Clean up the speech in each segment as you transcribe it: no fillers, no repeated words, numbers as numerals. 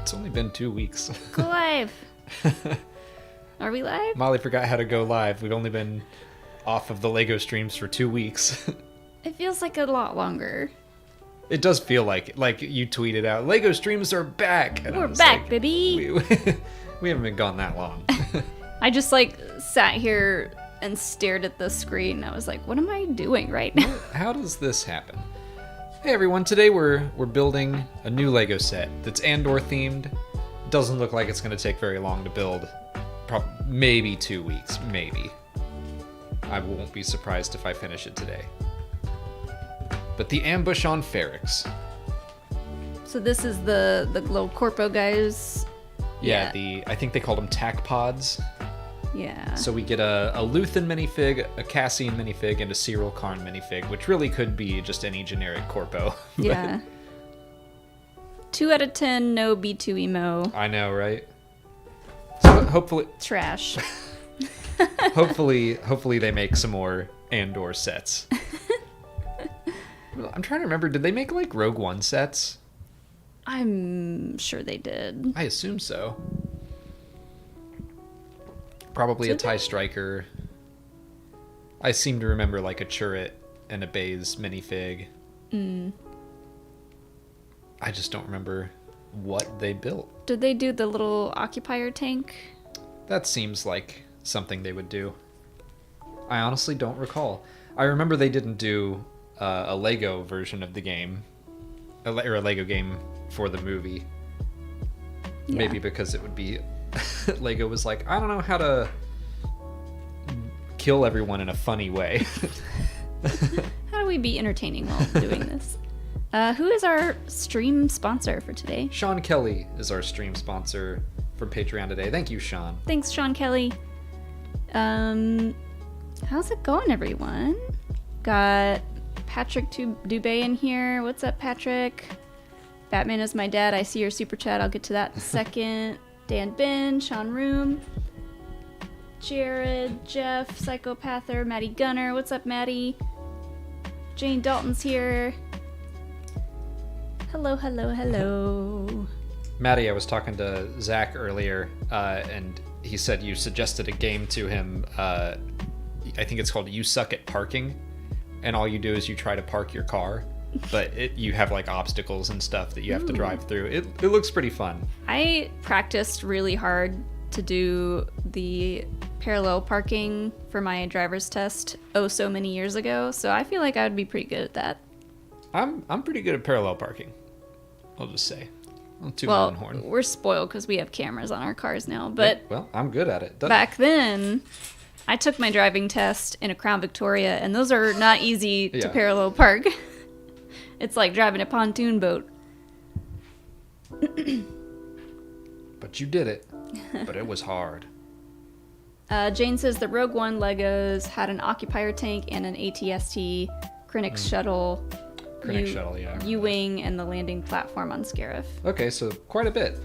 It's only been 2 weeks. Go live. Are we live? Molly forgot how to go live. We've only been off of the LEGO streams for 2 weeks. It feels like a lot longer. It does feel like you tweeted out, LEGO streams are back. And We're back, baby. We haven't been gone that long. I just sat here and stared at the screen. I was like, what am I doing right now? How does this happen? Hey everyone, today we're building a new LEGO set that's Andor themed. Doesn't look like it's going to take very long to build. Maybe 2 weeks, maybe. I won't be surprised if I finish it today. But the ambush on Ferrix. So this is the little corpo guys. Yeah, I think they called them tac pods. Yeah. So we get a Luthen minifig, a Cassian minifig, and a Cyril Karn minifig, which really could be just any generic corpo. Yeah. 2 out of 10, no B2 emo. I know, right? So hopefully Trash. hopefully they make some more Andor sets. I'm trying to remember, did they make Rogue One sets? I'm sure they did. I assume so. Probably a TIE Striker. I seem to remember a Chirrut and a Baze minifig. I just don't remember what they built. Did they do the little occupier tank? That seems like something they would do. I honestly don't recall. I remember they didn't do a LEGO version of the game. Or a LEGO game for the movie. Yeah. Maybe because it would be... LEGO was like, I don't know how to kill everyone in a funny way. How do we be entertaining while doing this? Who is our stream sponsor for today? Sean Kelly is our stream sponsor for Patreon today. Thank you, Sean. Thanks, Sean Kelly. How's it going, everyone? Got Patrick Dubé in here. What's up, Patrick? Batman is my dad. I see your super chat. I'll get to that in a second. Dan Ben, Sean Room, Jared, Jeff, Psychopather, Maddie Gunner. What's up, Maddie? Jane Dalton's here. Hello, hello, hello. Maddie, I was talking to Zach earlier, and he said you suggested a game to him. I think it's called You Suck at Parking, and all you do is you try to park your car. But you have obstacles and stuff that you have to drive through. It looks pretty fun. I practiced really hard to do the parallel parking for my driver's test so many years ago, so I feel like I would be pretty good at that. I'm pretty good at parallel parking, I'll just say. I'll toot my own horn. We're spoiled because we have cameras on our cars now, but well, I'm good at it. Back then, I took my driving test in a Crown Victoria, and those are not easy to parallel park. It's like driving a pontoon boat. But you did it. But it was hard. Jane says the Rogue One Legos had an occupier tank and an ATST Krennic shuttle. Shuttle, yeah. U-Wing and the landing platform on Scarif. Okay, so quite a bit.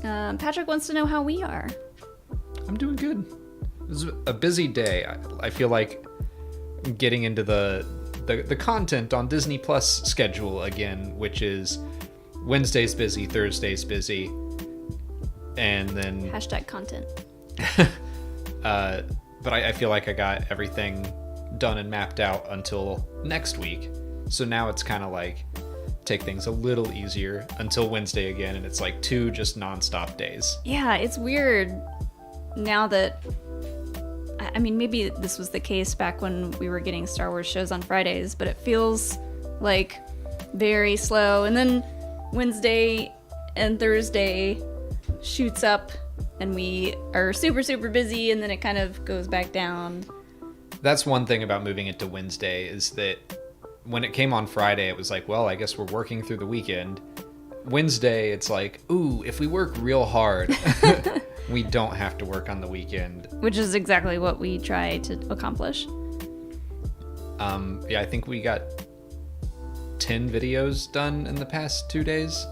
Patrick wants to know how we are. I'm doing good. It was a busy day. I feel like I'm getting into the content on Disney Plus schedule again, which is Wednesday's busy, Thursday's busy, and then #content. But I feel like I got everything done and mapped out until next week. So now it's kind of take things a little easier until Wednesday again, and it's 2 just nonstop days. Yeah, it's weird now that... I mean, maybe this was the case back when we were getting Star Wars shows on Fridays, but it feels very slow. And then Wednesday and Thursday shoots up and we are super, super busy, and then it kind of goes back down. That's one thing about moving it to Wednesday is that when it came on Friday, it was well, I guess we're working through the weekend. Wednesday, it's ooh, if we work real hard... We don't have to work on the weekend. Which is exactly what we try to accomplish. Yeah, I think we got 10 videos done in the past 2 days.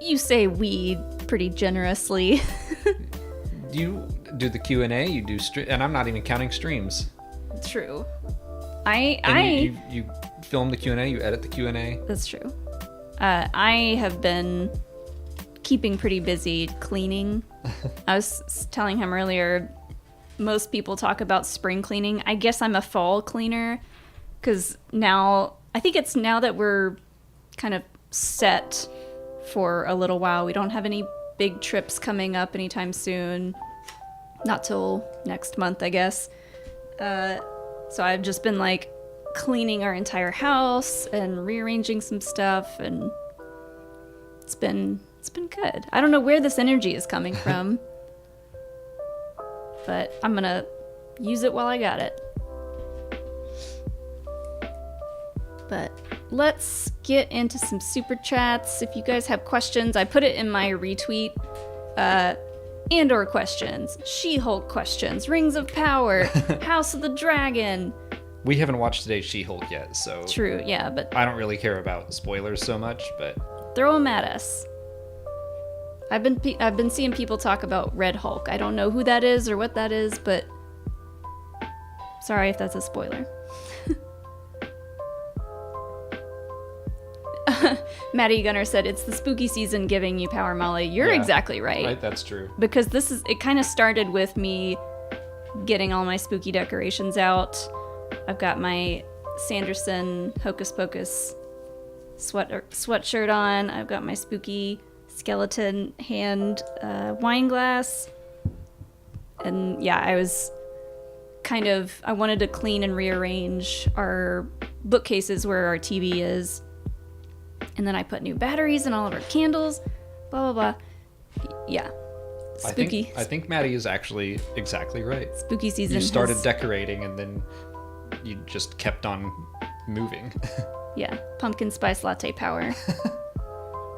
You say we pretty generously. You do the Q&A, you do and I'm not even counting streams. True. You film the Q&A, you edit the Q&A. That's true. I have been keeping pretty busy cleaning. I was telling him earlier, most people talk about spring cleaning. I guess I'm a fall cleaner because now, I think it's now that we're kind of set for a little while. We don't have any big trips coming up anytime soon. Not till next month, I guess. So I've just been like cleaning our entire house and rearranging some stuff, and it's been good. I don't know where this energy is coming from, but I'm gonna use it while I got it. But let's get into some super chats. If you guys have questions, I put it in my retweet. Andor questions, She-Hulk questions, Rings of Power, House of the Dragon. We haven't watched today's She-Hulk yet, so... True, yeah, but... I don't really care about spoilers so much, but... Throw them at us. I've been seeing people talk about Red Hulk. I don't know who that is or what that is, but... Sorry if that's a spoiler. Maddie Gunner said, it's the spooky season giving you power, Molly. You're exactly right. Right, that's true. Because it kind of started with me getting all my spooky decorations out. I've got my Sanderson Hocus Pocus sweatshirt on. I've got my spooky skeleton hand wine glass. And yeah, I wanted to clean and rearrange our bookcases where our TV is. And then I put new batteries in all of our candles, blah, blah, blah. Yeah. Spooky. I think Maddie is actually exactly right. Spooky season. You started decorating and then you just kept on moving. Yeah. Pumpkin spice latte power.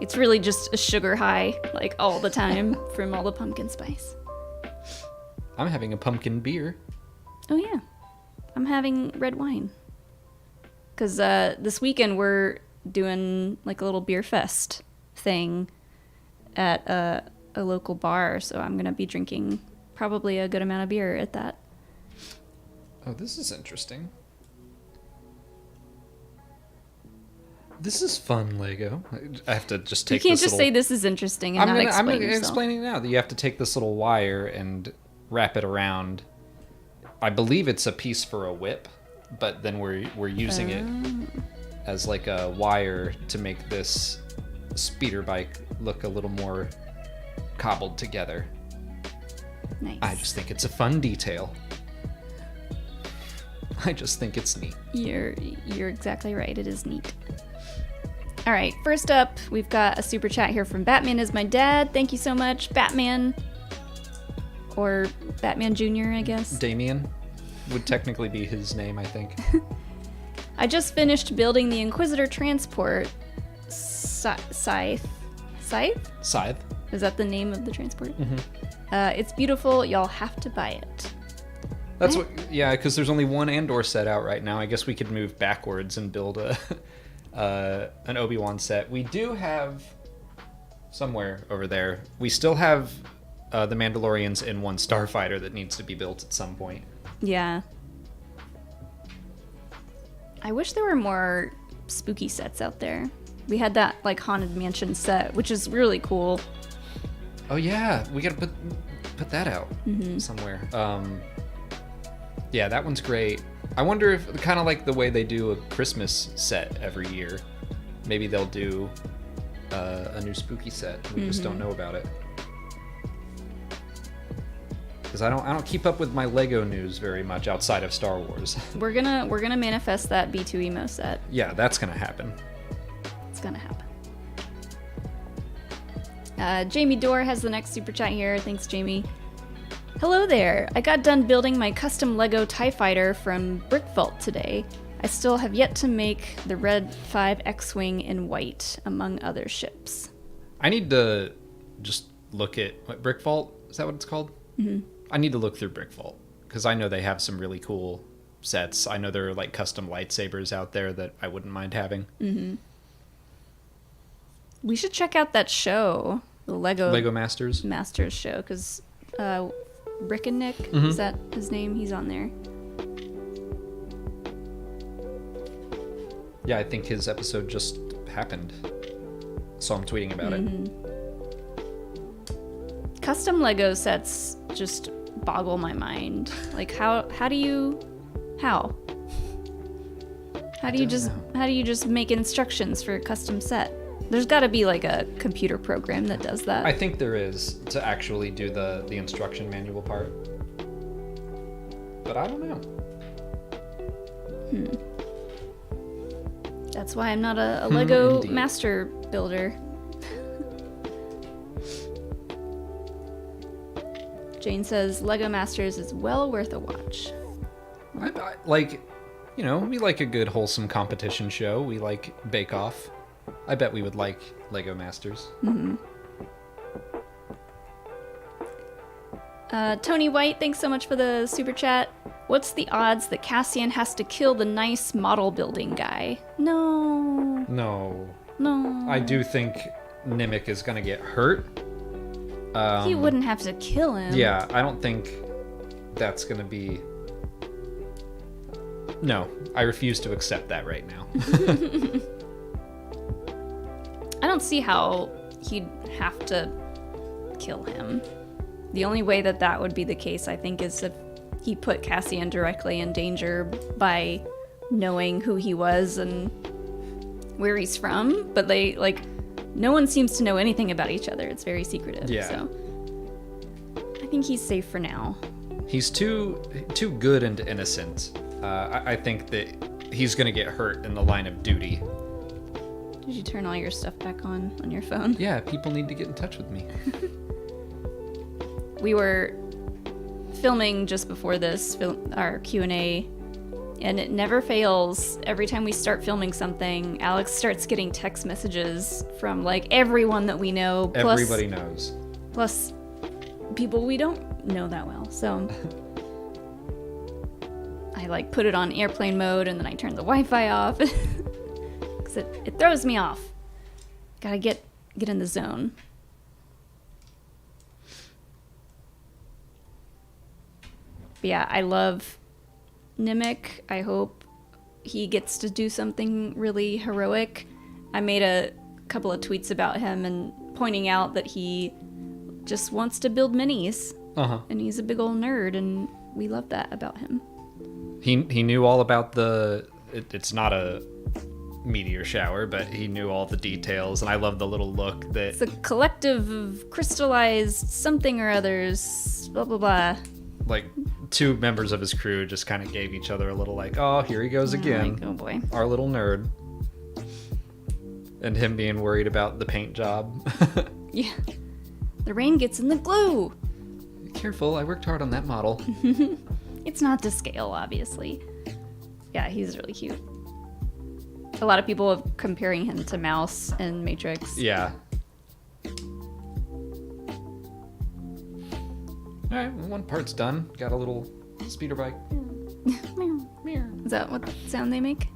It's really just a sugar high, like all the time from all the pumpkin spice. I'm having a pumpkin beer. Oh, yeah. I'm having red wine. Because this weekend we're doing like a little beer fest thing at a local bar, so I'm gonna be drinking probably a good amount of beer at that. Oh, this is interesting. This is fun, Lego. I have to just take. You can't just say this is interesting and I'm explaining now that you have to take this little wire and wrap it around. I believe it's a piece for a whip, but then we're using it as like a wire to make this speeder bike look a little more cobbled together. Nice. I just think it's a fun detail. I just think it's neat. You're exactly right. It is neat. All right, first up, we've got a super chat here from Batman is my dad. Thank you so much, Batman. Or Batman Jr., I guess. Damien would technically be his name, I think. I just finished building the Inquisitor transport scythe. Scythe? Is that the name of the transport? Mm-hmm. It's beautiful. Y'all have to buy it. That's what. Yeah, because there's only one Andor set out right now. I guess we could move backwards and build an Obi-Wan set. We do have somewhere over there. We still have the Mandalorians in one starfighter that needs to be built at some point. Yeah. I wish there were more spooky sets out there. We had that like Haunted Mansion set, which is really cool. Oh yeah, we gotta put that out somewhere. Yeah, that one's great. I wonder if kind of like the way they do a Christmas set every year, maybe they'll do a new spooky set. We just don't know about it. Because I don't keep up with my Lego news very much outside of Star Wars. We're gonna manifest that B2 emo set. Yeah, that's gonna happen. It's gonna happen. Jamie Dorr has the next super chat here. Thanks, Jamie. Hello there. I got done building my custom Lego TIE Fighter from Brick Vault today. I still have yet to make the Red 5 X-Wing in white, among other ships. I need to just look at what Brick Vault, is that what it's called? Mm-hmm. I need to look through Brick Vault because I know they have some really cool sets. I know there are like custom lightsabers out there that I wouldn't mind having. Mm-hmm. We should check out that show, the Lego Masters show, because Rick and Nick, is that his name? He's on there. Yeah, I think his episode just happened. saw him tweeting about it. Custom Lego sets just boggle my mind. Like how do you just make instructions for a custom set? There's got to be like a computer program that does that. I think there is, to actually do the instruction manual part. But I don't know. That's why I'm not a Lego indeed. master builder. Jane says Lego Masters is well worth a watch. I like, we like a good wholesome competition show. We like Bake Off. I bet we would like Lego Masters. Tony White, thanks so much for the super chat. What's the odds that Cassian has to kill the nice model building guy? No. I do think Nimic is gonna get hurt. He wouldn't have to kill him. Yeah, I don't think that's gonna be... No, I refuse to accept that right now. I don't see how he'd have to kill him. The only way that would be the case, I think, is if he put Cassian directly in danger by knowing who he was and where he's from. But no one seems to know anything about each other. It's very secretive. Yeah. So I think he's safe for now. He's too good and innocent. I think that he's gonna get hurt in the line of duty. Did you turn all your stuff back on your phone? Yeah, people need to get in touch with me. We were filming just before this, our Q&A, and it never fails. Every time we start filming something, Alex starts getting text messages from everyone that we know. Everybody knows. Plus people we don't know that well. So I put it on airplane mode and then I turn the Wi-Fi off. Because it throws me off. Gotta get in the zone. But yeah, I love Nimic. I hope he gets to do something really heroic. I made a couple of tweets about him and pointing out that he just wants to build minis. And he's a big old nerd, and we love that about him. He knew all about it's not a meteor shower, but he knew all the details, and I love the little look that... It's a collective of crystallized something or others, blah, blah, blah. Two members of his crew just kind of gave each other a little oh, here he goes again. Oh boy. Our little nerd. And him being worried about the paint job. Yeah. The rain gets in the glue. Careful, I worked hard on that model. It's not to scale, obviously. Yeah, he's really cute. A lot of people are comparing him to Mouse in Matrix. Yeah. Alright, well, one part's done. Got a little speeder bike. Is that what sound they make?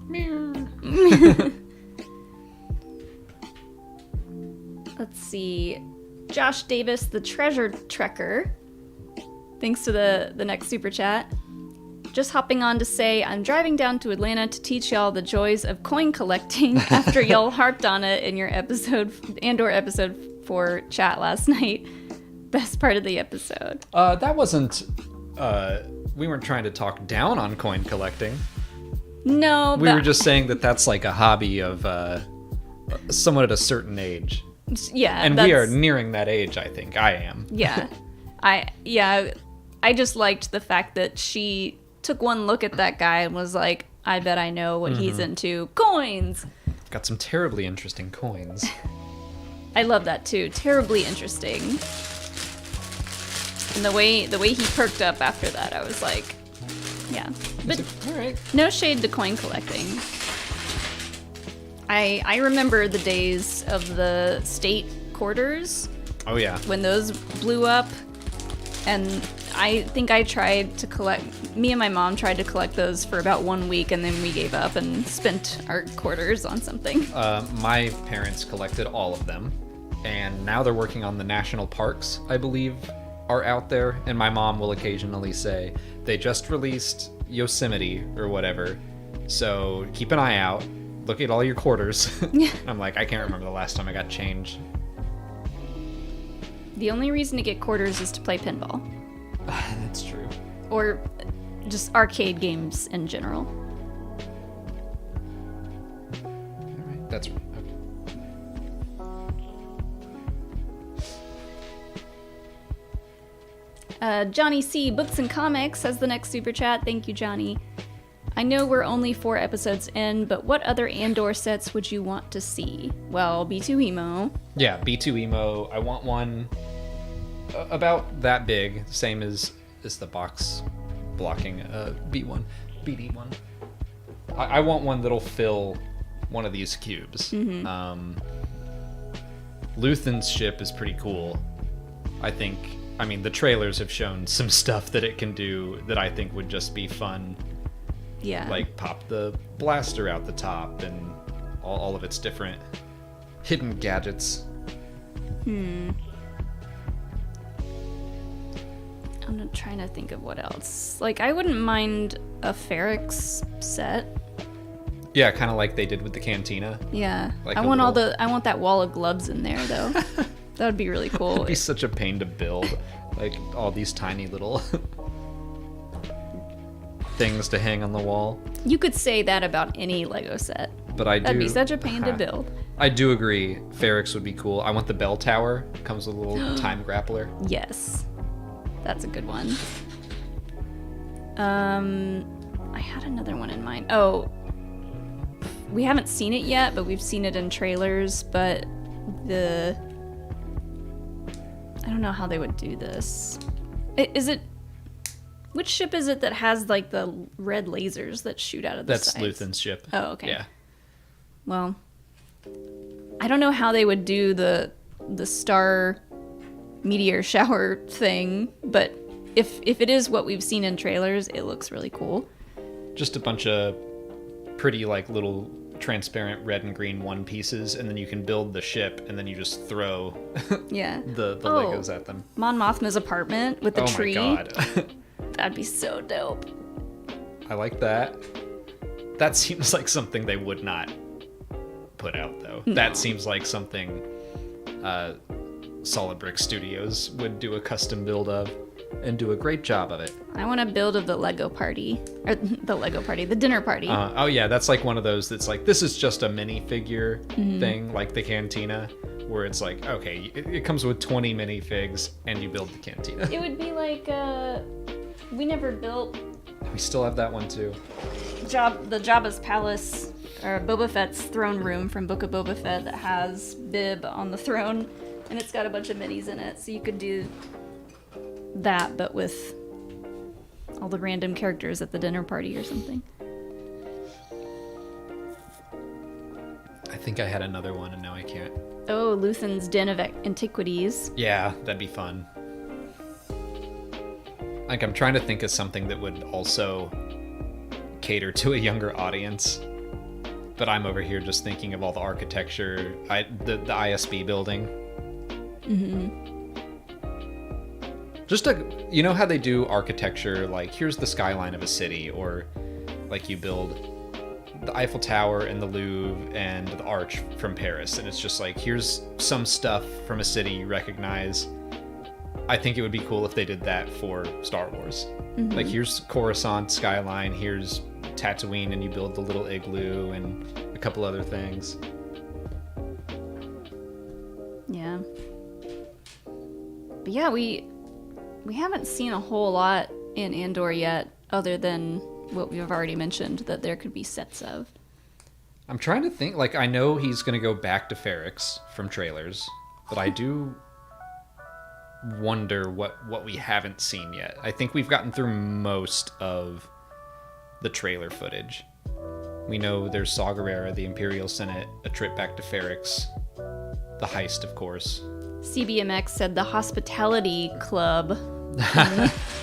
Let's see. Josh Davis, the treasure trekker. Thanks to the next super chat. Just hopping on to say, I'm driving down to Atlanta to teach y'all the joys of coin collecting after y'all harped on it in your Andor episode 4 chat last night. Best part of the episode. That wasn't... we weren't trying to talk down on coin collecting. No, we were just saying that that's a hobby of someone at a certain age. Yeah. And we are nearing that age, I think. I am. Yeah. I just liked the fact that she took one look at that guy and was like, I bet I know what he's into. Coins! Got some terribly interesting coins. I love that too. Terribly interesting. And the way he perked up after that, I was like, yeah. But all right. No shade to coin collecting. I remember the days of the state quarters. Oh yeah. When those blew up, and I think me and my mom tried to collect those for about 1 week, and then we gave up and spent our quarters on something. My parents collected all of them, and now they're working on the national parks, I believe, are out there, and my mom will occasionally say, they just released Yosemite or whatever, so keep an eye out. look at all your quarters. Yeah. I'm like, I can't remember the last time I got change. The only reason to get quarters is to play pinball. That's true. Or just arcade games in general. All right, that's okay. Johnny C. Books and Comics has the next super chat. Thank you, Johnny. I know we're only 4 episodes in, but what other Andor sets would you want to see? Well, B2 Emo. Yeah, B2 Emo. I want one about that big, same as the box blocking B1, BD1. I want one that'll fill one of these cubes. Mm-hmm. Luthen's ship is pretty cool. I mean, the trailers have shown some stuff that it can do that I think would just be fun. Yeah. Like pop the blaster out the top and all of its different hidden gadgets. I'm trying to think of what else. Like, I wouldn't mind a Ferrix set. Yeah, kind of like they did with the cantina. Yeah. Like I want I want that wall of gloves in there, though. That would be really cool. It'd be such a pain to build. Like all these tiny little things to hang on the wall. You could say that about any Lego set. But That'd be such a pain to build. I do agree. Ferrix would be cool. I want the bell tower. Comes with a little time grappler. Yes. That's a good one. I had another one in mind. Oh, we haven't seen it yet, but we've seen it in trailers, but I don't know how they would do this. Which ship is it that has like the red lasers that shoot out of the sides? That's Luthen's ship. Oh, okay. Yeah. Well, I don't know how they would do the star meteor shower thing, but if it is what we've seen in trailers, it looks really cool. Just a bunch of pretty like little transparent red and green one pieces, and then you can build the ship, and then you just throw yeah the Legos at them. Mon Mothma's apartment with the tree. Oh my god. That'd be so dope. I like that. That seems like something they would not put out, though. No. That seems like something Solid Brick Studios would do a custom build of and do a great job of it. I want a build of the Lego party. Or the dinner party. Oh yeah, that's like one of those that's like, this is just a minifigure thing, like the cantina, where it's like, okay, it comes with 20 minifigs, and you build the cantina. It would be like, we never built... We still have that one too. The Jabba's palace, or Boba Fett's throne room from Book of Boba Fett that has Bib on the throne, and it's got a bunch of minis in it, so you could do that, but with all the random characters at the dinner party or something. I think I had another one, and now I can't. Oh, Luthen's Den of Antiquities. Yeah, that'd be fun. Like, I'm trying to think of something that would also cater to a younger audience, but I'm over here just thinking of all the architecture, the ISB building. Mm-hmm. Just you know how they do architecture, like here's the skyline of a city, or like you build the Eiffel Tower and the Louvre and the Arch from Paris, and it's just like, here's some stuff from a city you recognize. I think it would be cool if they did that for Star Wars. Mm-hmm. Like, here's Coruscant skyline, here's Tatooine, and you build the little igloo and a couple other things. Yeah. But yeah, we haven't seen a whole lot in Andor yet, other than what we've already mentioned that there could be sets of. I'm trying to think, like, I know he's going to go back to Ferrix from trailers, but I do wonder what we haven't seen yet. I think we've gotten through most of the trailer footage. We know there's Saw Gerrera, the Imperial Senate, a trip back to Ferrix, the heist, of course. CBMX said the Hospitality Club.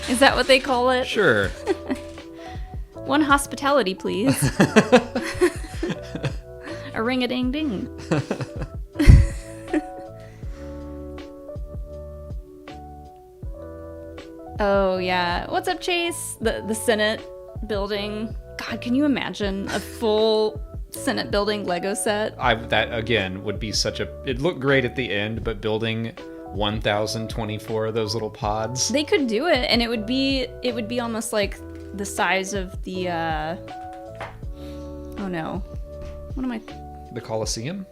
Is that what they call it? Sure. One hospitality, please. A ring-a-ding-ding. Oh, yeah. What's up, Chase? The Senate building. God, can you imagine a full Senate building Lego set. That again would be such a. It looked great at the end, but building 1,024 of those little pods. They could do it, and it would be almost like the size of the. Oh no, what am I? The Colosseum.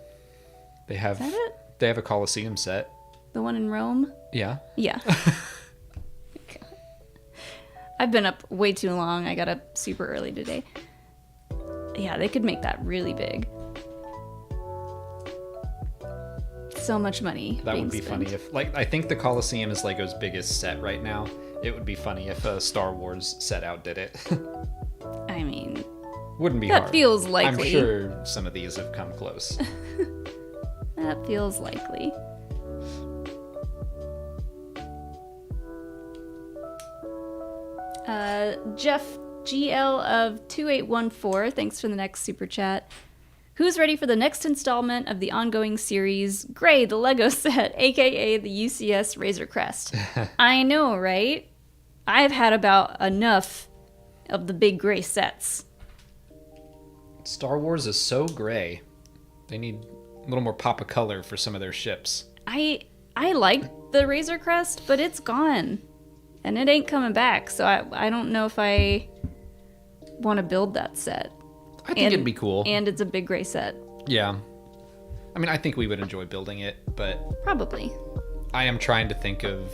They have. Is that it? They have a Colosseum set. The one in Rome. Yeah. Yeah. I've been up way too long. I got up super early today. Yeah, they could make that really big. So much money. That would be spent. funny if, like, I think the Colosseum is Lego's biggest set right now. It would be funny if a Star Wars set outdid it. I mean, wouldn't be that hard. feels likely. I'm sure some of these have come close. That feels likely. Jeff GL of 2814, thanks for the next super chat. Who's ready for the next installment of the ongoing series, Gray the Lego set, aka the UCS Razor Crest? I know, right? I've had about enough of the big gray sets. Star Wars is so gray. They need a little more pop of color for some of their ships. I like the Razor Crest, but it's gone. And it ain't coming back, so I don't know if I want to build that set. I think it'd be cool. And it's a big gray set. Yeah. I mean, I think we would enjoy building it, but Probably. I am trying to think of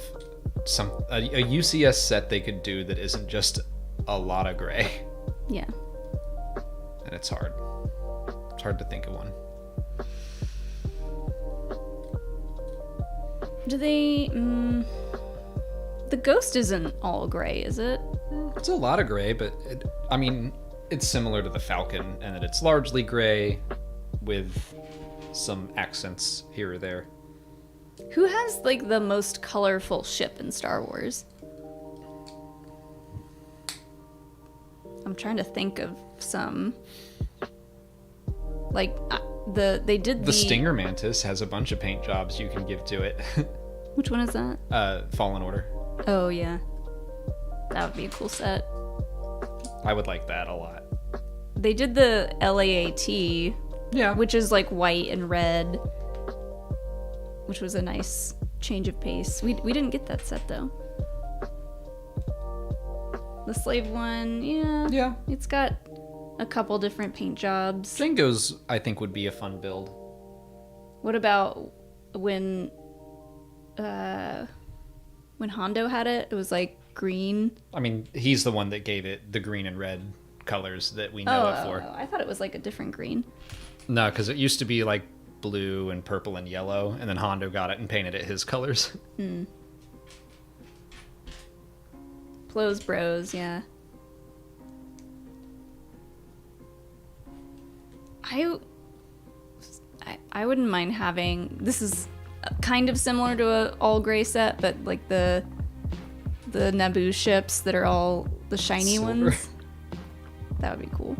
a UCS set they could do that isn't just a lot of gray. Yeah. And it's hard. It's hard to think of one. Do they... the Ghost isn't all gray, is it? It's a lot of gray, but it's similar to the Falcon in that it's largely gray with some accents here or there. Who has, like, the most colorful ship in Star Wars? I'm trying to think of some. Like, they did The Stinger Mantis has a bunch of paint jobs you can give to it. Which one is that? Fallen Order. Oh, yeah. That would be a cool set. I would like that a lot. They did the LAAT, Yeah. which is like white and red, which was a nice change of pace. We didn't get that set though. The Slave one, yeah. Yeah. It's got a couple different paint jobs. Jango's, I think, would be a fun build. What about when Hondo had it? It was like green. I mean, he's the one that gave it the green and red colors that we know it for. I thought it was like a different green. No, because it used to be like blue and purple and yellow, and then Hondo got it and painted it his colors. Plos Bros, yeah. I wouldn't mind having, this is kind of similar to a all gray set, but like the Naboo ships that are all the shiny Silver. ones. That would be cool.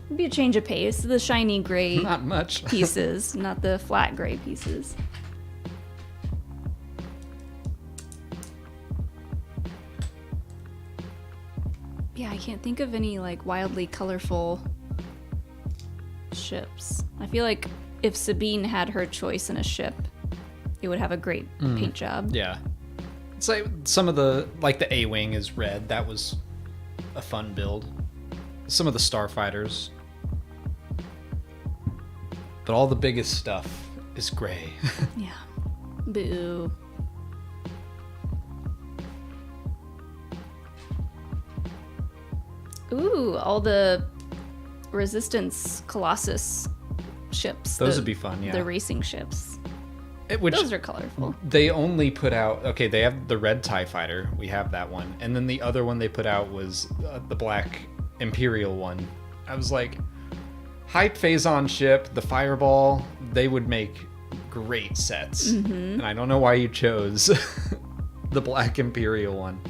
It'd be a change of pace. The shiny gray Not much. pieces, not the flat gray pieces. Yeah, I can't think of any like wildly colorful ships. I feel like if Sabine had her choice in a ship, it would have a great paint job. Yeah. It's like some of the A-Wing is red. That was a fun build. Some of the starfighters. But all the biggest stuff is gray. Yeah. Boo. Ooh, all the Resistance Colossus ships. Those would be fun, yeah. The racing ships. Which Those are colorful. they only put out... Okay, they have the red TIE Fighter. We have that one. And then the other one they put out was the black Imperial one. I was like, hype Phazon ship, the Fireball, they would make great sets. And I don't know why you chose the black Imperial one.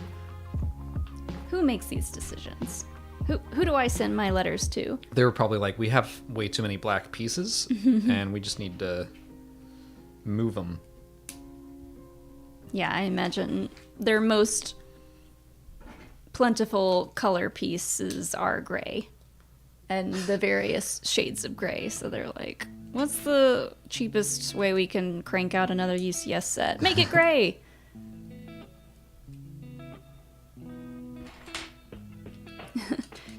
Who makes these decisions? Who do I send my letters to? They were probably like, we have way too many black pieces, and we just need to move them. Yeah, I imagine their most plentiful color pieces are gray. and the various shades of gray. So they're like, what's the cheapest way we can crank out another UCS set? Make it gray!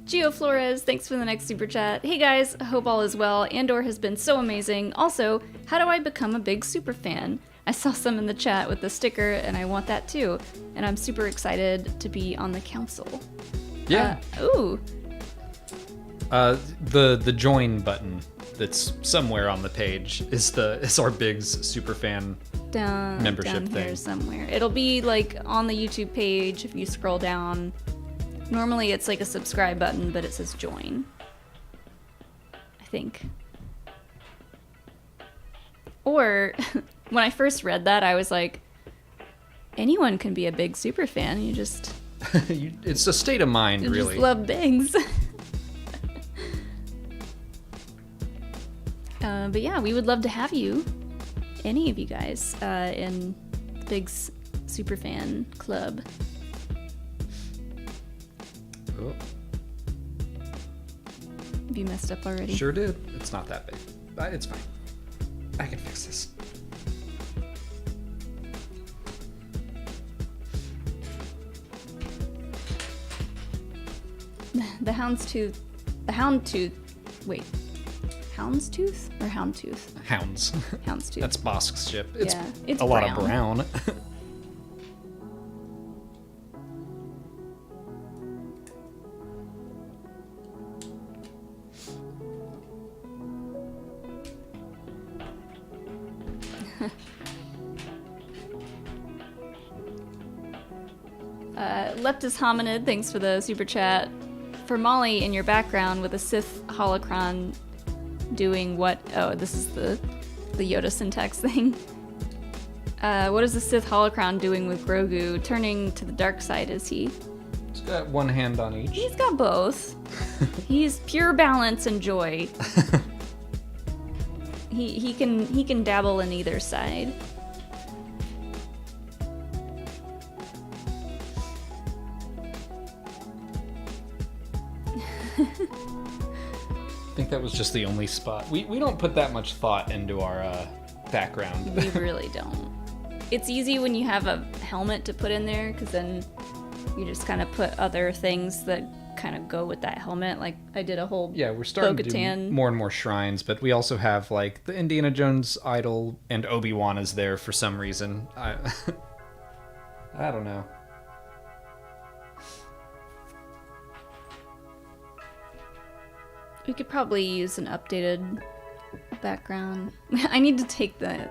Gio Flores, thanks for the next super chat. Hey guys, hope all is well. Andor has been so amazing. Also, how do I become a big super fan? I saw some in the chat with the sticker, and I want that too. And I'm super excited to be on the council. Yeah. Ooh. The join button that's somewhere on the page is our Big's superfan membership down thing here somewhere. It'll be like on the YouTube page if you scroll down. Normally it's like a subscribe button, but it says join. I think. Or when I first read that, I was like, anyone can be a big super fan. You just it's a state of mind, you really. just love bigs. But yeah, we would love to have you, any of you guys, in Big's Superfan Club. Oh, Have you messed up already? sure did. It's not that big. It's fine. I can fix this. The Houndstooth. Wait. Houndstooth or Houndtooth? Hounds. Houndstooth. That's Bosk's ship. It's, Yeah, it's a lot of brown. Leptus Hominid, thanks for the super chat. For Molly in your background with a Sith holocron doing what? Oh, this is the Yoda syntax thing. What is the Sith holocron doing with Grogu? Turning to the dark side, is he? He's got one hand on each. He's got both. He's pure balance and joy. He can dabble in either side. I think that was just the only spot. We don't put that much thought into our background. We really don't. It's easy when you have a helmet to put in there, because then you just kind of put other things that kind of go with that helmet. Like I did a whole Yeah, we're starting to Bo-Katan. do more and more shrines, but we also have like the Indiana Jones idol, and Obi-Wan is there for some reason. I don't know. We could probably use an updated background. I need to take the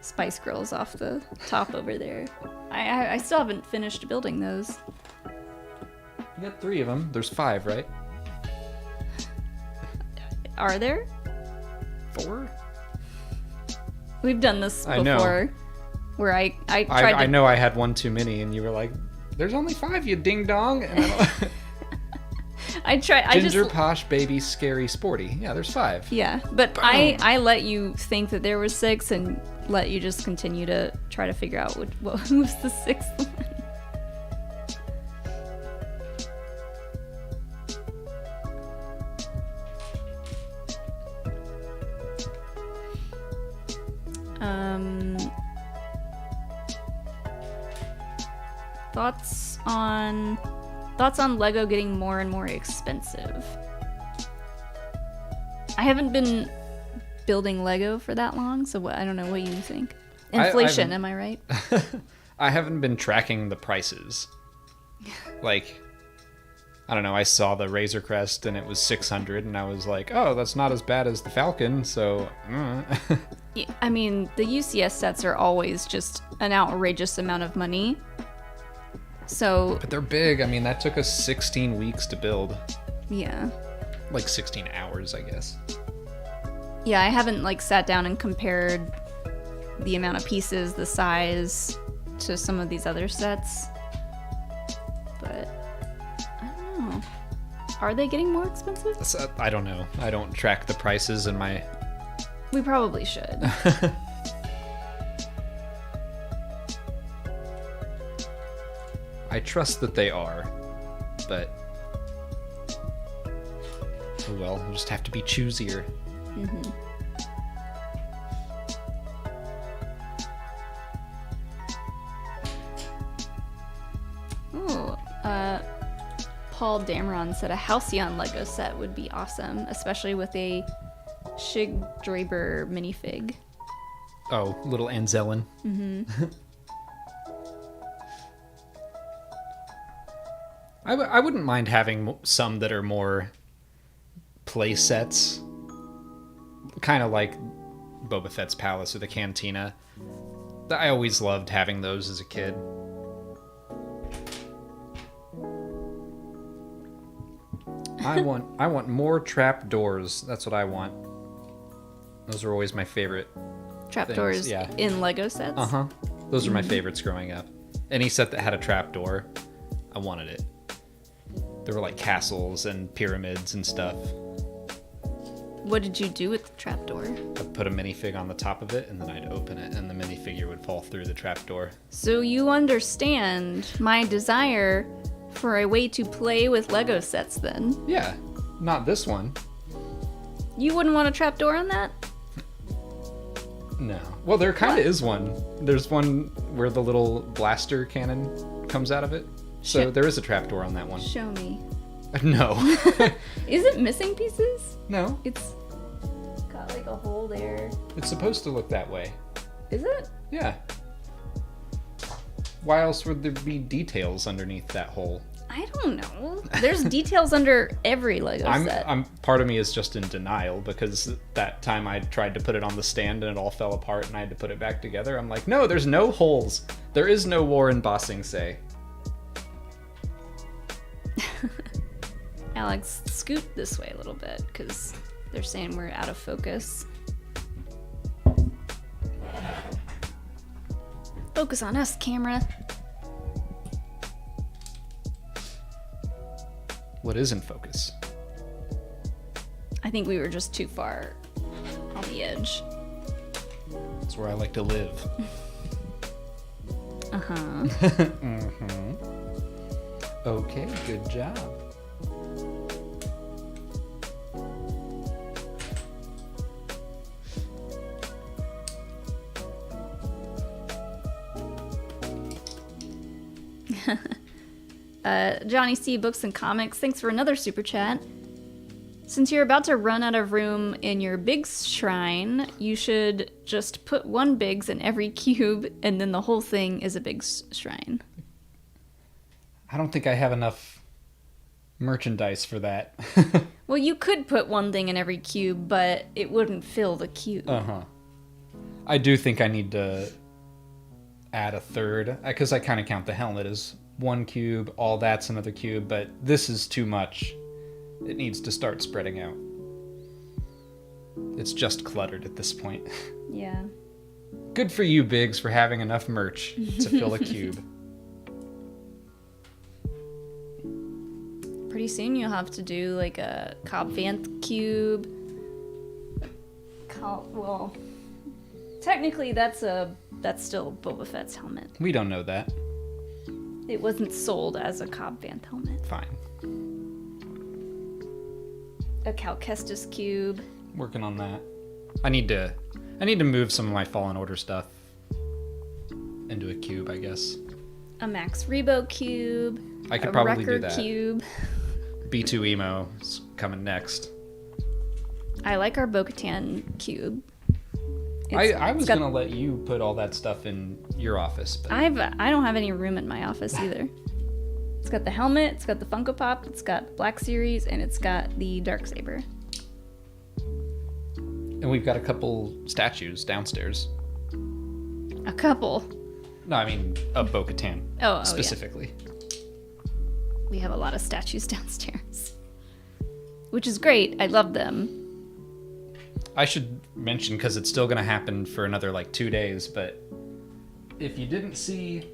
Spice Girls off the top over there. I still haven't finished building those. You got 3 of them. There's 5, right? Are there? 4? We've done this I know. before. Where I tried I to... know I had one too many, and you were like, "There's only 5, you ding dong." And I Ginger, posh, baby, scary, sporty. Yeah, there's 5. Yeah, but Boom. I let you think that there were 6 and let you just continue to try to figure out what was the 6th one. Thoughts on LEGO getting more and more expensive. I haven't been building LEGO for that long, so I don't know what you think. Inflation, am I right? I haven't been tracking the prices. Like, I don't know, I saw the Razor Crest and it was 600, and I was like, oh, that's not as bad as the Falcon, so... Yeah, I mean, the UCS sets are always just an outrageous amount of money. So... But they're big. I mean, that took us 16 weeks to build. Yeah. Like 16 hours, I guess. Yeah, I haven't, like, sat down and compared the amount of pieces, the size, to some of these other sets. But, I don't know. Are they getting more expensive? I don't know. I don't track the prices in my... We probably should. I trust that they are, but... Oh well, we'll just have to be choosier. Oh, Paul Dameron said a Halcyon Lego set would be awesome, especially with a Shig Draper minifig. Oh, little Anzelin. I wouldn't mind having some that are more play sets, kind of like Boba Fett's palace or the cantina. I always loved having those as a kid. I want more trap doors. That's what I want. Those are always my favorite. Trapdoors in Lego sets? Uh-huh. Those are my favorites growing up. Any set that had a trap door, I wanted it. There were like castles and pyramids and stuff. What did you do with the trapdoor? I'd put a minifig on the top of it, and then I'd open it, and the minifigure would fall through the trapdoor. So you understand my desire for a way to play with Lego sets then? Yeah, not this one. You wouldn't want a trapdoor on that? No. Well, there kind of is one. There's one where the little blaster cannon comes out of it. So there is a trapdoor on that one. Show me. No. Is it missing pieces? No. It's got like a hole there. It's supposed to look that way. Is it? Yeah. Why else would there be details underneath that hole? I don't know. There's details under every Lego set. Part of me is just in denial because that time I tried to put it on the stand and it all fell apart and I had to put it back together. I'm like, no, there's no holes. There is no war in Bossing Say. Alex, scoot this way a little bit because they're saying we're out of focus. Focus on us, camera. What is in focus? I think we were just too far on the edge. That's where I like to live. Uh-huh. Okay, good job. Johnny C. Books and Comics, thanks for another super chat. Since you're about to run out of room in your Biggs shrine, you should just put one Biggs in every cube, and then the whole thing is a Biggs shrine. I don't think I have enough merchandise for that. Well, you could put one thing in every cube, but it wouldn't fill the cube. Uh-huh. I do think I need to add a third, because I kind of count the helmet as one cube, all that's another cube, but this is too much. It needs to start spreading out. It's just cluttered at this point. Yeah. Good for you, Biggs, for having enough merch to fill a cube. Pretty soon you'll have to do like a Cobb Vanth cube. Well, technically that's still Boba Fett's helmet. We don't know that. It wasn't sold as a Cobb Vanth helmet. Fine. A Cal Kestis cube. Working on that. I need to move some of my Fallen Order stuff into a cube, I guess. A Max Rebo cube. I could probably Wrecker do that. Cube. B2 Emo is coming next. I like our Bo-Katan cube. I was gonna let you put all that stuff in your office, but I don't have any room in my office either. It's got the helmet, it's got the Funko Pop, it's got the Black Series, and it's got the Darksaber. And we've got a couple statues downstairs. A couple. No, I mean of Bo-Katan Oh, specifically. Yeah. We have a lot of statues downstairs, which is great. I love them. I should mention, because it's still going to happen for another like 2 days, but if you didn't see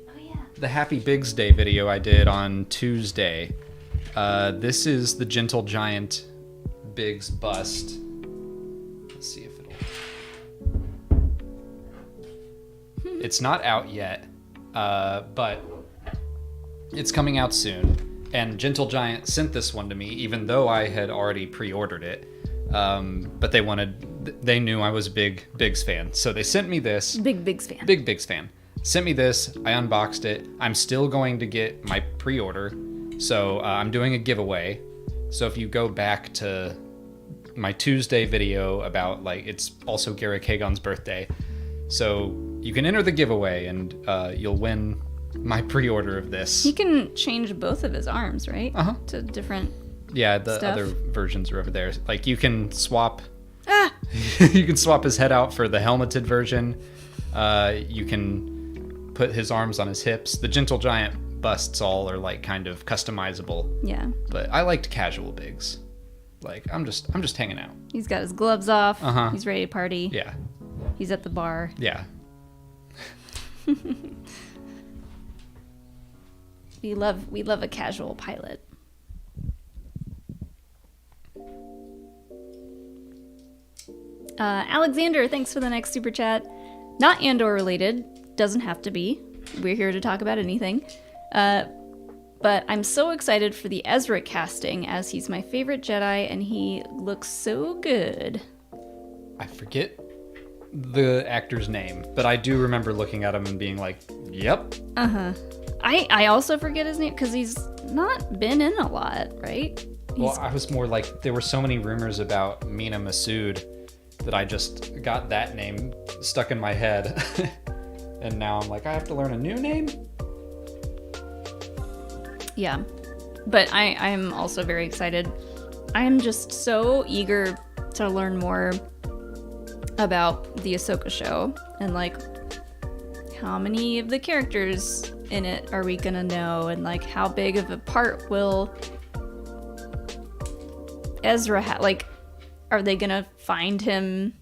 the Happy Biggs Day video I did on Tuesday, this is the Gentle Giant Biggs bust. Let's see if it'll... It's not out yet, but it's coming out soon. And Gentle Giant sent this one to me, even though I had already pre-ordered it. But they knew I was a big Biggs fan. So they sent me this. Big Biggs fan. Big Biggs fan. Sent me this. I unboxed it. I'm still going to get my pre-order. So I'm doing a giveaway. So if you go back to my Tuesday video about, like, it's also Garrick Hagon's birthday. So you can enter the giveaway and you'll win my pre-order of this. He can change both of his arms, right? Uh-huh. To different Yeah, the stuff. other versions are over there. Like, you can swap... you can swap his head out for the helmeted version. You can put his arms on his hips. The Gentle Giant busts all are, like, kind of customizable. Yeah. But I liked casual Biggs. Like, I'm just hanging out. He's got his gloves off. Uh-huh. He's ready to party. Yeah. He's at the bar. Yeah. We love a casual pilot. Alexander, thanks for the next super chat. Not Andor related, doesn't have to be. We're here to talk about anything. But I'm so excited for the Ezra casting, as he's my favorite Jedi and he looks so good. I forget the actor's name, but I do remember looking at him and being like, yep. Uh-huh. I also forget his name because he's not been in a lot, right? Well, I was more like, there were so many rumors about Mina Masood that I just got that name stuck in my head. And now I'm like, I have to learn a new name? Yeah. But I'm also very excited. I'm just so eager to learn more about the Ahsoka show and, like, how many of the characters in it are we gonna know, and, like, how big of a part will Ezra have? Like, are they gonna find him,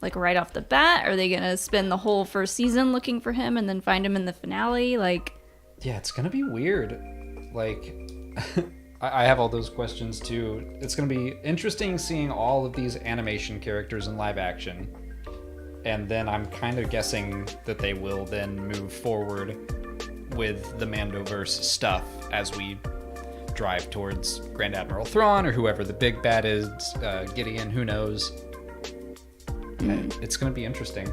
like, right off the bat? Are they gonna spend the whole first season looking for him and then find him in the finale? Like, yeah, it's gonna be weird. Like, I have all those questions too. It's gonna be interesting seeing all of these animation characters in live action. And then I'm kind of guessing that they will then move forward with the Mandoverse stuff as we drive towards Grand Admiral Thrawn or whoever the big bad is, Gideon, who knows. It's going to be interesting.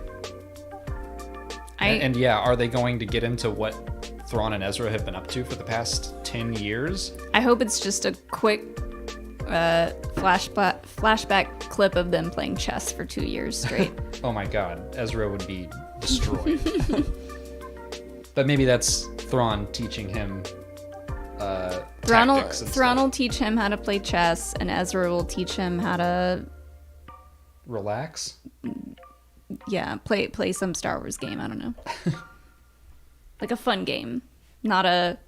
And yeah, are they going to get into what Thrawn and Ezra have been up to for the past 10 years? I hope it's just a quick flashback clip of them playing chess for 2 years straight. Oh my god, Ezra would be destroyed. But maybe that's Thrawn teaching him tactics and Thrawn stuff. will teach him how to play chess, and Ezra will teach him how to Relax? play some Star Wars game. I don't know. Like a fun game, not a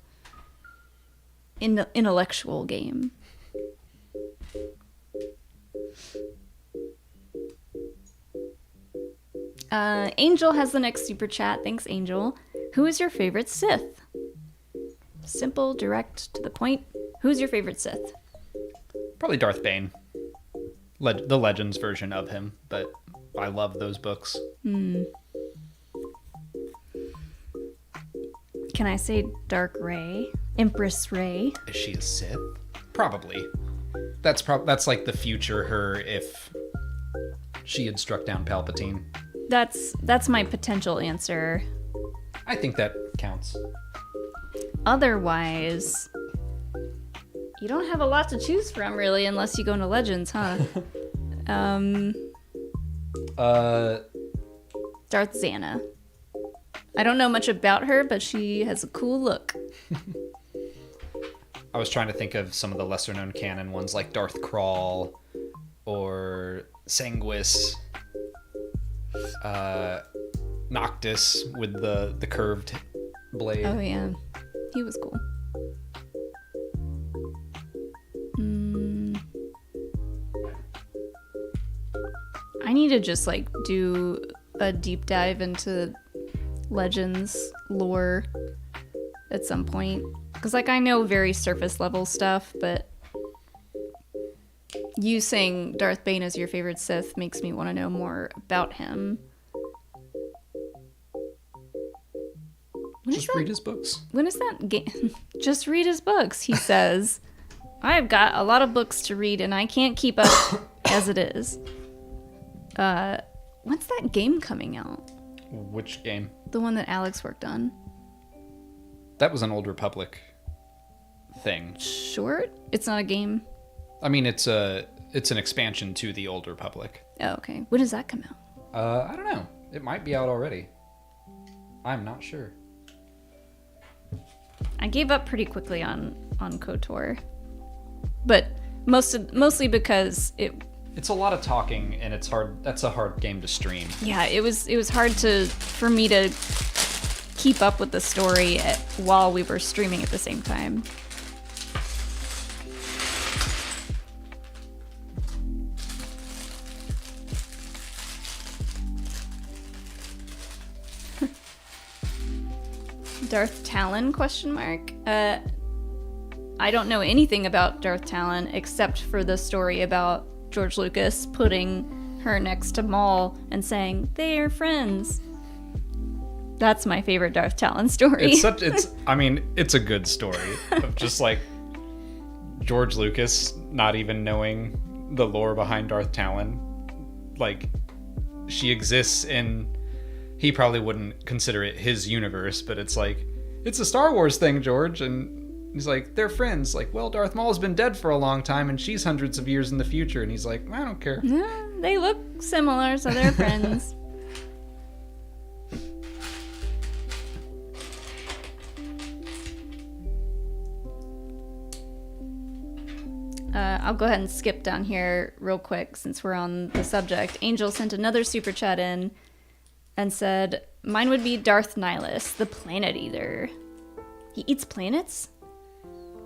intellectual game. Angel has the next super chat. Thanks, Angel. Who is your favorite Sith? Simple, direct, to the point. Who's your favorite Sith? Probably Darth Bane. The Legends version of him, but I love those books. Can I say Dark Rey? Empress Rey? Is she a Sith? Probably. That's like the future her if she had struck down Palpatine. That's my potential answer. I think that counts. Otherwise, you don't have a lot to choose from, really, unless you go into Legends, huh? Darth Xana. I don't know much about her, but she has a cool look. I was trying to think of some of the lesser known canon ones like Darth Krall or Sanguis, Noctis with the curved blade. Oh yeah, he was cool. I need to just like do a deep dive into Legends lore at some point, because like I know very surface level stuff, but you saying Darth Bane is your favorite Sith makes me want to know more about him. What Just read his books. When is that game? Just read his books, he says. I've got a lot of books to read and I can't keep up as it is. When's that game coming out? Which game? The one that Alex worked on. That was an Old Republic thing. Short? It's not a game? I mean, it's an expansion to the Old Republic. Oh, okay. When does that come out? I don't know. It might be out already. I'm not sure. I gave up pretty quickly on KOTOR. But mostly because it's a lot of talking and it's hard. That's a hard game to stream. Yeah, it was hard for me to keep up with the story while we were streaming at the same time. Darth Talon ? I don't know anything about Darth Talon except for the story about George Lucas putting her next to Maul and saying they are friends. That's my favorite Darth Talon story. It's a good story of just like George Lucas not even knowing the lore behind Darth Talon. Like, she exists in, he probably wouldn't consider it his universe, but it's like, it's a Star Wars thing, George. And he's like, they're friends. Like, well, Darth Maul's been dead for a long time and she's hundreds of years in the future. And he's like, I don't care. Yeah, they look similar, so they're friends. I'll go ahead and skip down here real quick since we're on the subject. Angel sent another super chat in and said, mine would be Darth Nihilus, the planet eater. He eats planets?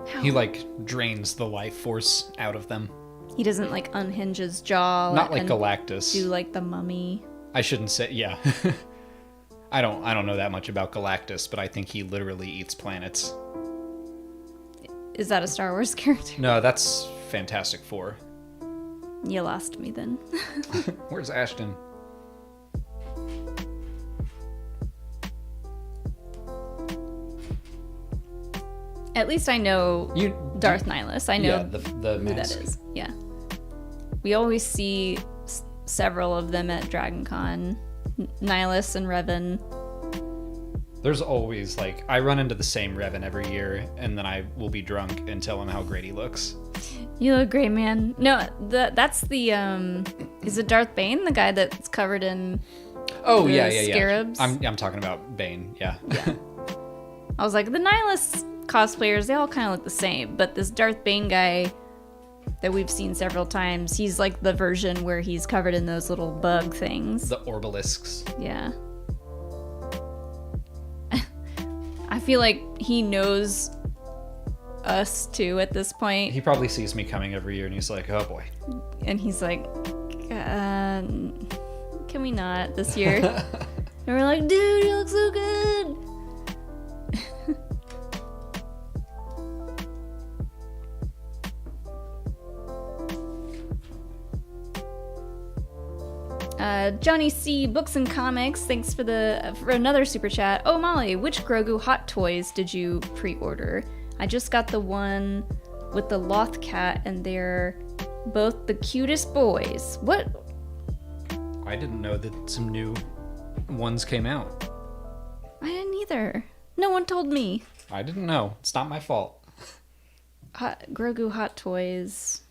How? He, like, drains the life force out of them. He doesn't, like, unhinge his jaw. Not like Galactus. Do, like, the mummy. I shouldn't say, yeah. I don't know that much about Galactus, but I think he literally eats planets. Is that a Star Wars character? No, that's Fantastic Four. You lost me then. Where's Ashton? At least I know Darth Nihilus. I know the who mask. that is. Yeah. We always see several of them at DragonCon. Nihilus and Revan. There's always, like, I run into the same Revan every year, and then I will be drunk and tell him how great he looks. You look great, man. No, that's the, is it Darth Bane? The guy that's covered in scarabs? I'm talking about Bane, yeah. Yeah. I was like, the Nihilus cosplayers, they all kind of look the same, but this Darth Bane guy that we've seen several times, he's like the version where he's covered in those little bug things. The orbalisks. Yeah. I feel like he knows us too at this point. He probably sees me coming every year and he's like, oh boy. And he's like, can we not this year? And we're like, dude, you look so good. Johnny C, Books and Comics, thanks for another super chat. Oh, Molly, which Grogu Hot Toys did you pre-order? I just got the one with the Loth cat, and they're both the cutest boys. What? I didn't know that some new ones came out. I didn't either. No one told me. I didn't know. It's not my fault. Grogu Hot Toys.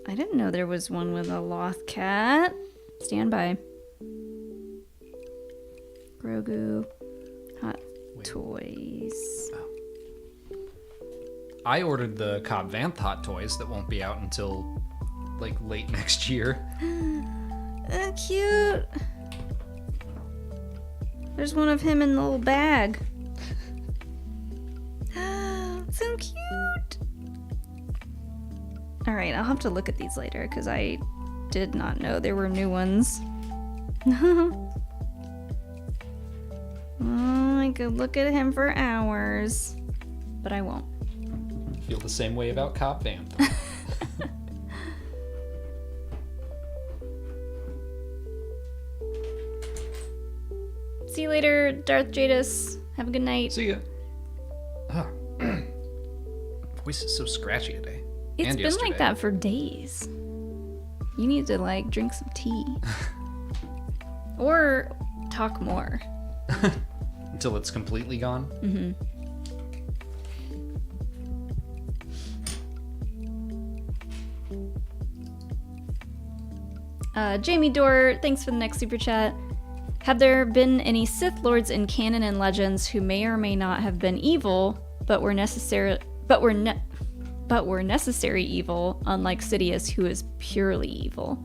I didn't know there was one with a Loth cat. Stand by. Grogu Hot Toys. Oh. I ordered the Cobb Vanth Hot Toys that won't be out until like late next year. Cute. There's one of him in the little bag. So cute. All right, I'll have to look at these later because I did not know there were new ones. Oh, I could look at him for hours, but I won't. Feel the same way about Cobb Vanth. See you later, Darth Jadis. Have a good night. See ya. Oh. Voice is so scratchy today. It's and been yesterday. like that for days. You need to like drink some tea. Or talk more. Until it's completely gone. Mm-hmm. Jamie Dorr, thanks for the next super chat. Have there been any Sith Lords in canon and legends who may or may not have been evil, but were necessary evil, unlike Sidious, who is purely evil?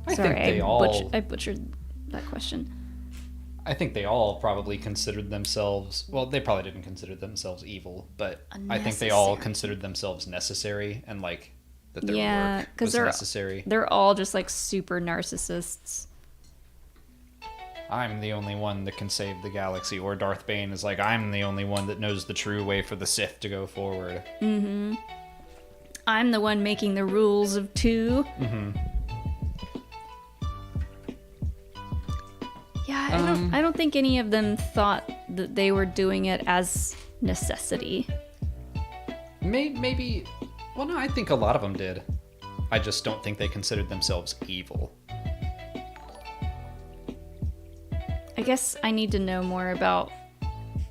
I think they all. I butchered that question. I think they all probably considered themselves. Well, they probably didn't consider themselves evil, but I think they all considered themselves necessary and like that their work was necessary. They're all just like super narcissists. I'm the only one that can save the galaxy, or Darth Bane is like, I'm the only one that knows the true way for the Sith to go forward. Mm-hmm. I'm the one making the rules of two. Mm-hmm. Yeah, I don't think any of them thought that they were doing it as necessity. Maybe. Well, no, I think a lot of them did. I just don't think they considered themselves evil. I guess I need to know more about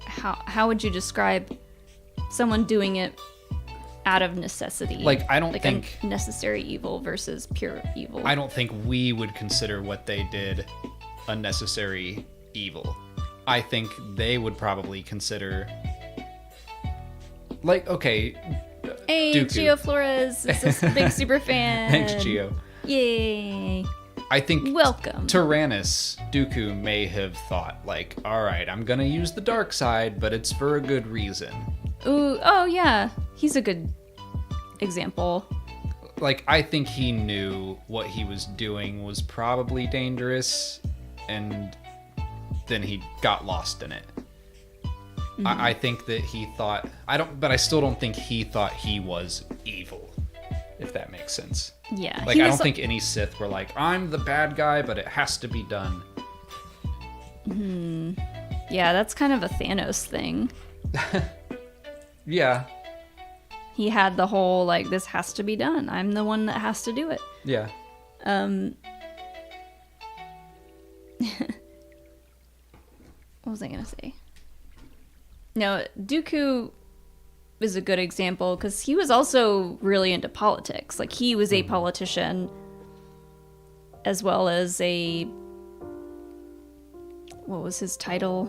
how would you describe someone doing it out of necessity? Like, I don't think necessary evil versus pure evil. I don't think we would consider what they did unnecessary evil. I think they would probably consider, like, okay, hey, Dooku. Gio Flores is a big super fan. Thanks, Gio. Yay. I think welcome. Tyrannus, Dooku may have thought, like, all right, I'm gonna use the dark side, but it's for a good reason. Ooh, oh yeah, he's a good example. Like, I think he knew what he was doing was probably dangerous, and then he got lost in it. Mm-hmm. I think that he thought, but I still don't think he thought he was evil, if that makes sense. Yeah. Like, I don't think any Sith were like, I'm the bad guy, but it has to be done. Yeah, that's kind of a Thanos thing. Yeah. He had the whole, like, this has to be done. I'm the one that has to do it. Yeah. What was I going to say? No, Dooku is a good example because he was also really into politics. Like, he was a politician as well as what was his title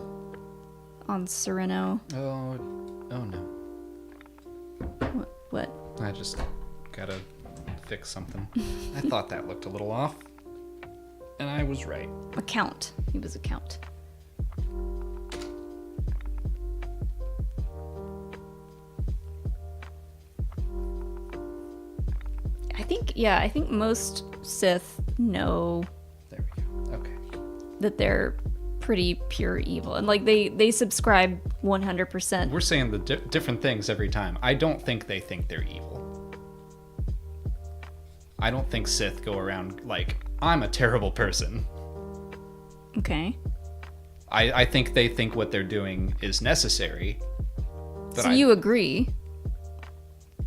on Sereno? Oh no. What? I just gotta fix something. I thought that looked a little off, and I was right. A count. He was a count. I think most Sith know There we go. Okay. that they're pretty pure evil, and like they subscribe 100%. We're saying the different things every time. I don't think they think they're evil. I don't think Sith go around like, I'm a terrible person. Okay. I think they think what they're doing is necessary. But So you agree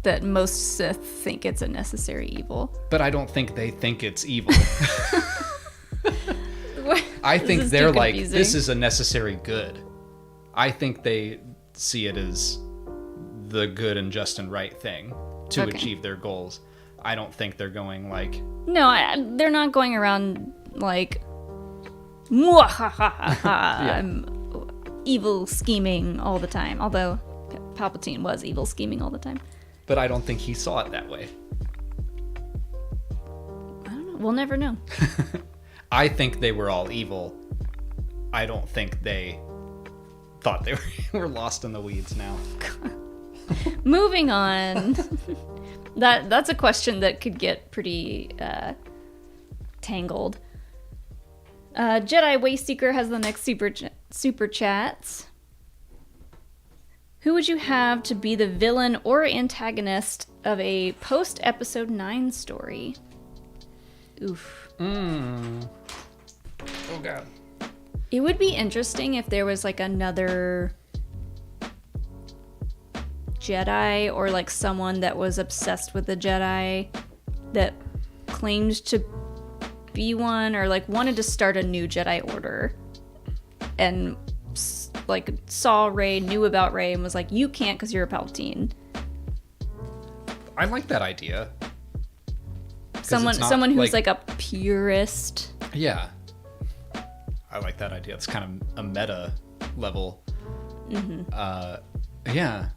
that most Sith think it's a necessary evil? But I don't think they think it's evil. I think they're like, this is a necessary good. I think they see it as the good and just and right thing to achieve their goals. I don't think they're going like... No, they're not going around like, "Mwahahaha, Yeah. I'm evil scheming all the time." Although Palpatine was evil scheming all the time. But I don't think he saw it that way. I don't know. We'll never know. I think they were all evil. I don't think they thought they were lost in the weeds now. Moving on. That's a question that could get pretty tangled. Jedi Wayseeker has the next super chats. Who would you have to be the villain or antagonist of a post-episode 9 story? Oof. Oh, God. It would be interesting if there was like another Jedi or like someone that was obsessed with the Jedi that claimed to be one or like wanted to start a new Jedi Order and like saw Rey, knew about Rey, and was like, you can't because you're a Palpatine. I like that idea. Someone who's like a purist. Yeah. I like that idea. It's kind of a meta level. Yeah.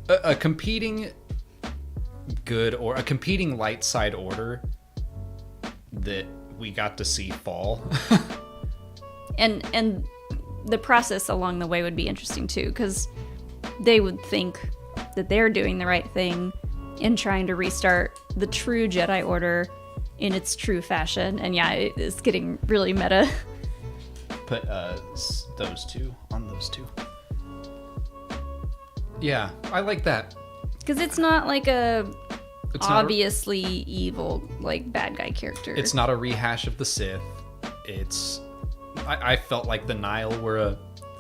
A competing good or a competing light side order that we got to see fall. and the process along the way would be interesting too, because they would think that they're doing the right thing in trying to restart the true Jedi Order in its true fashion. And yeah, it's getting really meta. Put those two on those two. Yeah, I like that. Because it's not like it's obviously evil, like, bad guy character. It's not a rehash of the Sith. I felt like the Nile were a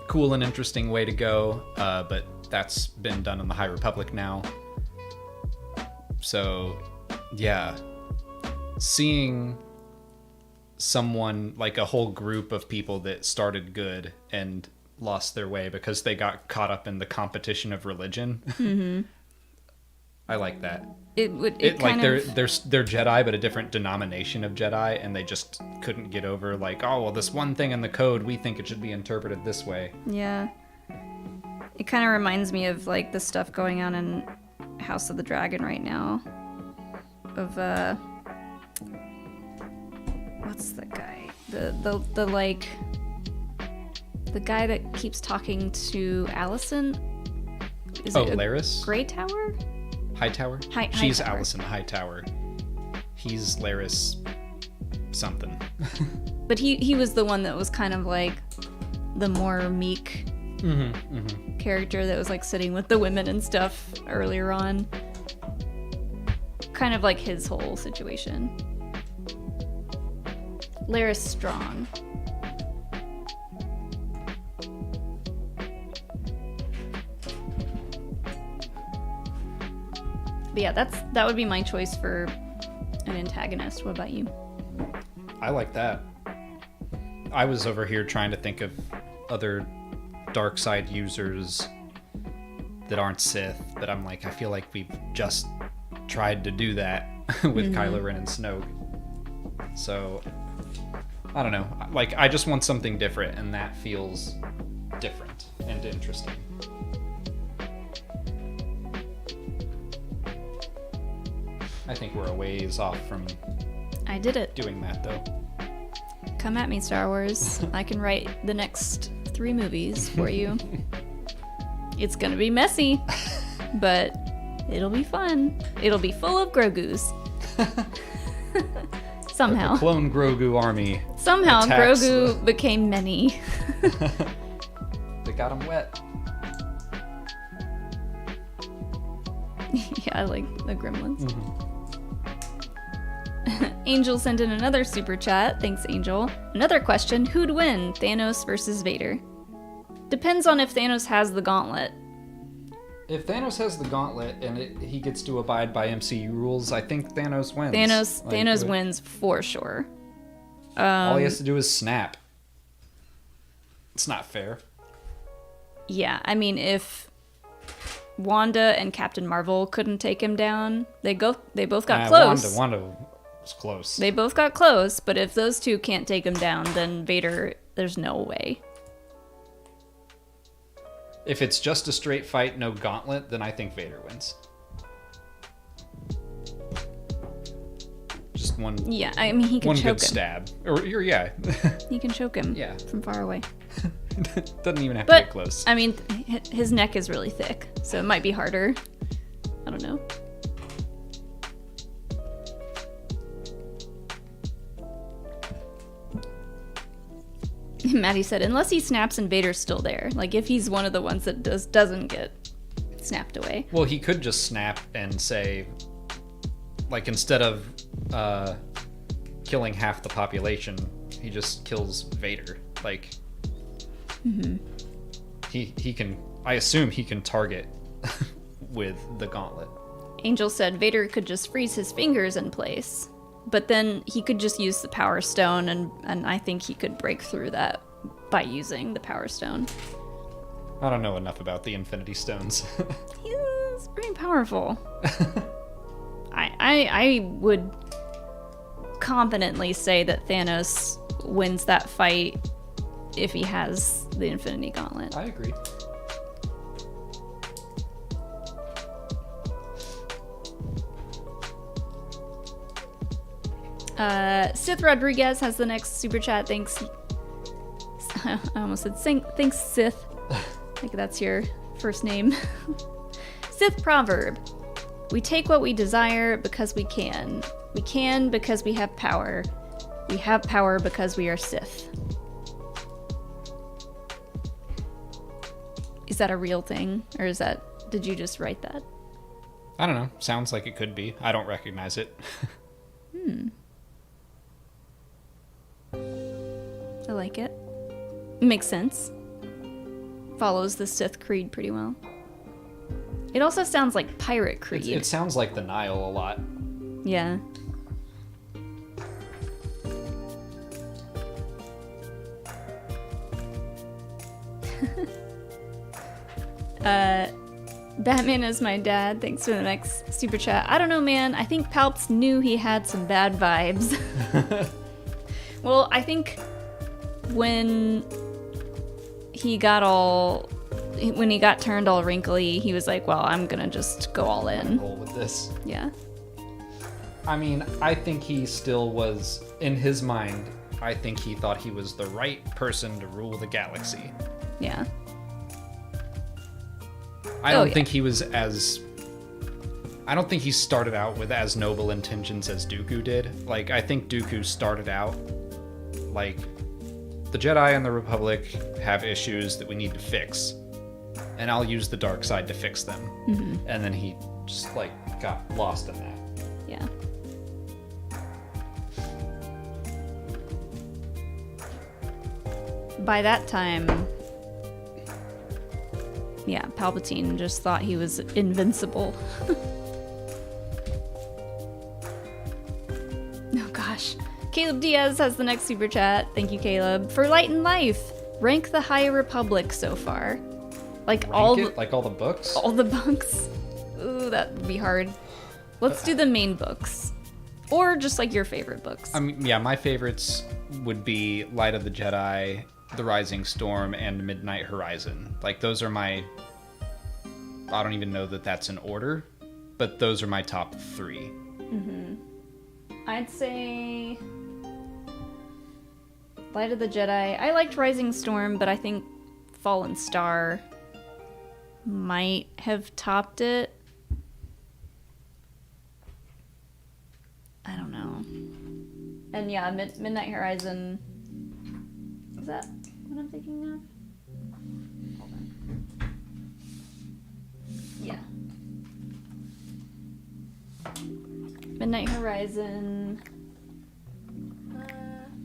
cool and interesting way to go, but that's been done in the High Republic now. So, yeah. Seeing someone, like a whole group of people that started good and lost their way because they got caught up in the competition of religion. Mm-hmm. I like that. It like they're Jedi, but a different denomination of Jedi, and they just couldn't get over like, oh well, this one thing in the code, we think it should be interpreted this way. Yeah. It kind of reminds me of like the stuff going on in House of the Dragon right now. Of what's the guy? The like the guy that keeps talking to Allison. Is it Laris? Grey Tower? Hightower? She's Hightower. Allison Hightower. He's Laris something. But he was the one that was kind of like the more meek character that was like sitting with the women and stuff earlier on. Kind of like his whole situation. Laris Strong. But yeah, that would be my choice for an antagonist. What about you? I like that. I was over here trying to think of other dark side users that aren't Sith, but I'm like, I feel like we've just tried to do that with Kylo Ren and Snoke. So, I don't know. Like, I just want something different, and that feels different and interesting. I think we're a ways off from I did it. Doing that, though. Come at me, Star Wars. I can write the next 3 movies for you. It's gonna be messy, but it'll be fun. It'll be full of Grogus. Somehow. The clone Grogu army. Somehow Grogu became many. They got him wet. Yeah, I like the gremlins. Angel sent in another super chat. Thanks, Angel. Another question. Who'd win, Thanos versus Vader? Depends on if Thanos has the gauntlet. If Thanos has the gauntlet and he gets to abide by MCU rules, I think Thanos wins. Thanos wins for sure. All he has to do is snap. It's not fair. Yeah, I mean, if Wanda and Captain Marvel couldn't take him down, they both got close. Wanda was close. They both got close, but if those two can't take him down, then Vader, there's no way. If it's just a straight fight, no gauntlet, then I think Vader wins. Just one. Yeah, I mean, he can choke him. One good stab. Yeah. He can choke him. Yeah. From far away. Doesn't even have to get close. I mean, his neck is really thick, so it might be harder. I don't know. Maddie said, unless he snaps and Vader's still there. Like, if he's one of the ones that doesn't get snapped away. Well, he could just snap and say, like, instead of killing half the population, he just kills Vader. Like, He can. I assume he can target with the gauntlet. Angel said Vader could just freeze his fingers in place, but then he could just use the Power Stone, and I think he could break through that by using the Power Stone. I don't know enough about the Infinity Stones. He's pretty powerful. I would confidently say that Thanos wins that fight if he has the Infinity Gauntlet. I agree. Sith Rodriguez has the next super chat. Thanks. I almost said thanks, Sith. Like that's your first name. Sith proverb. We take what we desire because we can. We can because we have power. We have power because we are Sith. Is that a real thing? Or did you just write that? I don't know. Sounds like it could be. I don't recognize it. I like it. Makes sense. Follows the Sith creed pretty well. It also sounds like pirate creed. It sounds like the Nile a lot. Yeah. Batman is my dad. Thanks for the next super chat. I don't know, man. I think Palps knew he had some bad vibes. Well, I think when he got turned all wrinkly, he was like, well, I'm gonna just go all in. Roll with this. Yeah. I mean, I think he still was, in his mind, I think he thought he was the right person to rule the galaxy. Yeah. I don't think he started out with as noble intentions as Dooku did. Like, I think Dooku started out like, the Jedi and the Republic have issues that we need to fix, and I'll use the dark side to fix them. Mm-hmm. And then he just, like, got lost in that. Yeah. By that time, yeah, Palpatine just thought he was invincible. Oh gosh. Caleb Diaz has the next super chat. Thank you, Caleb. For Light and Life, rank the High Republic so far. Like all the books? All the books? Ooh, that would be hard. Let's do the main books. Or just like your favorite books. I mean, yeah, my favorites would be Light of the Jedi, The Rising Storm, and Midnight Horizon. Like, those are my... I don't even know that that's in order, but those are my top 3. Mm-hmm. I'd say... Light of the Jedi. I liked Rising Storm, but I think Fallen Star might have topped it. I don't know. And yeah, Midnight Horizon... Is that what I'm thinking of? Hold on. Yeah. Midnight Horizon.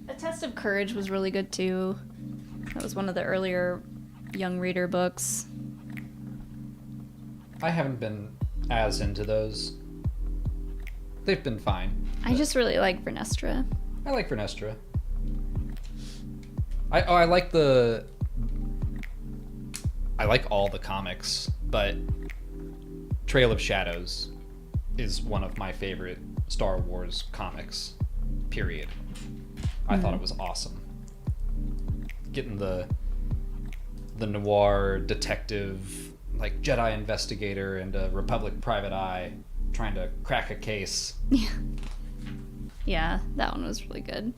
A Test of Courage was really good too. That was one of the earlier young reader books. I haven't been as into those. They've been fine. I just really like Vernestra. I like Vernestra. I like all the comics, but Trail of Shadows is one of my favorite Star Wars comics, period. I thought it was awesome. Getting the noir detective, like Jedi investigator and a Republic private eye trying to crack a case. Yeah, that one was really good.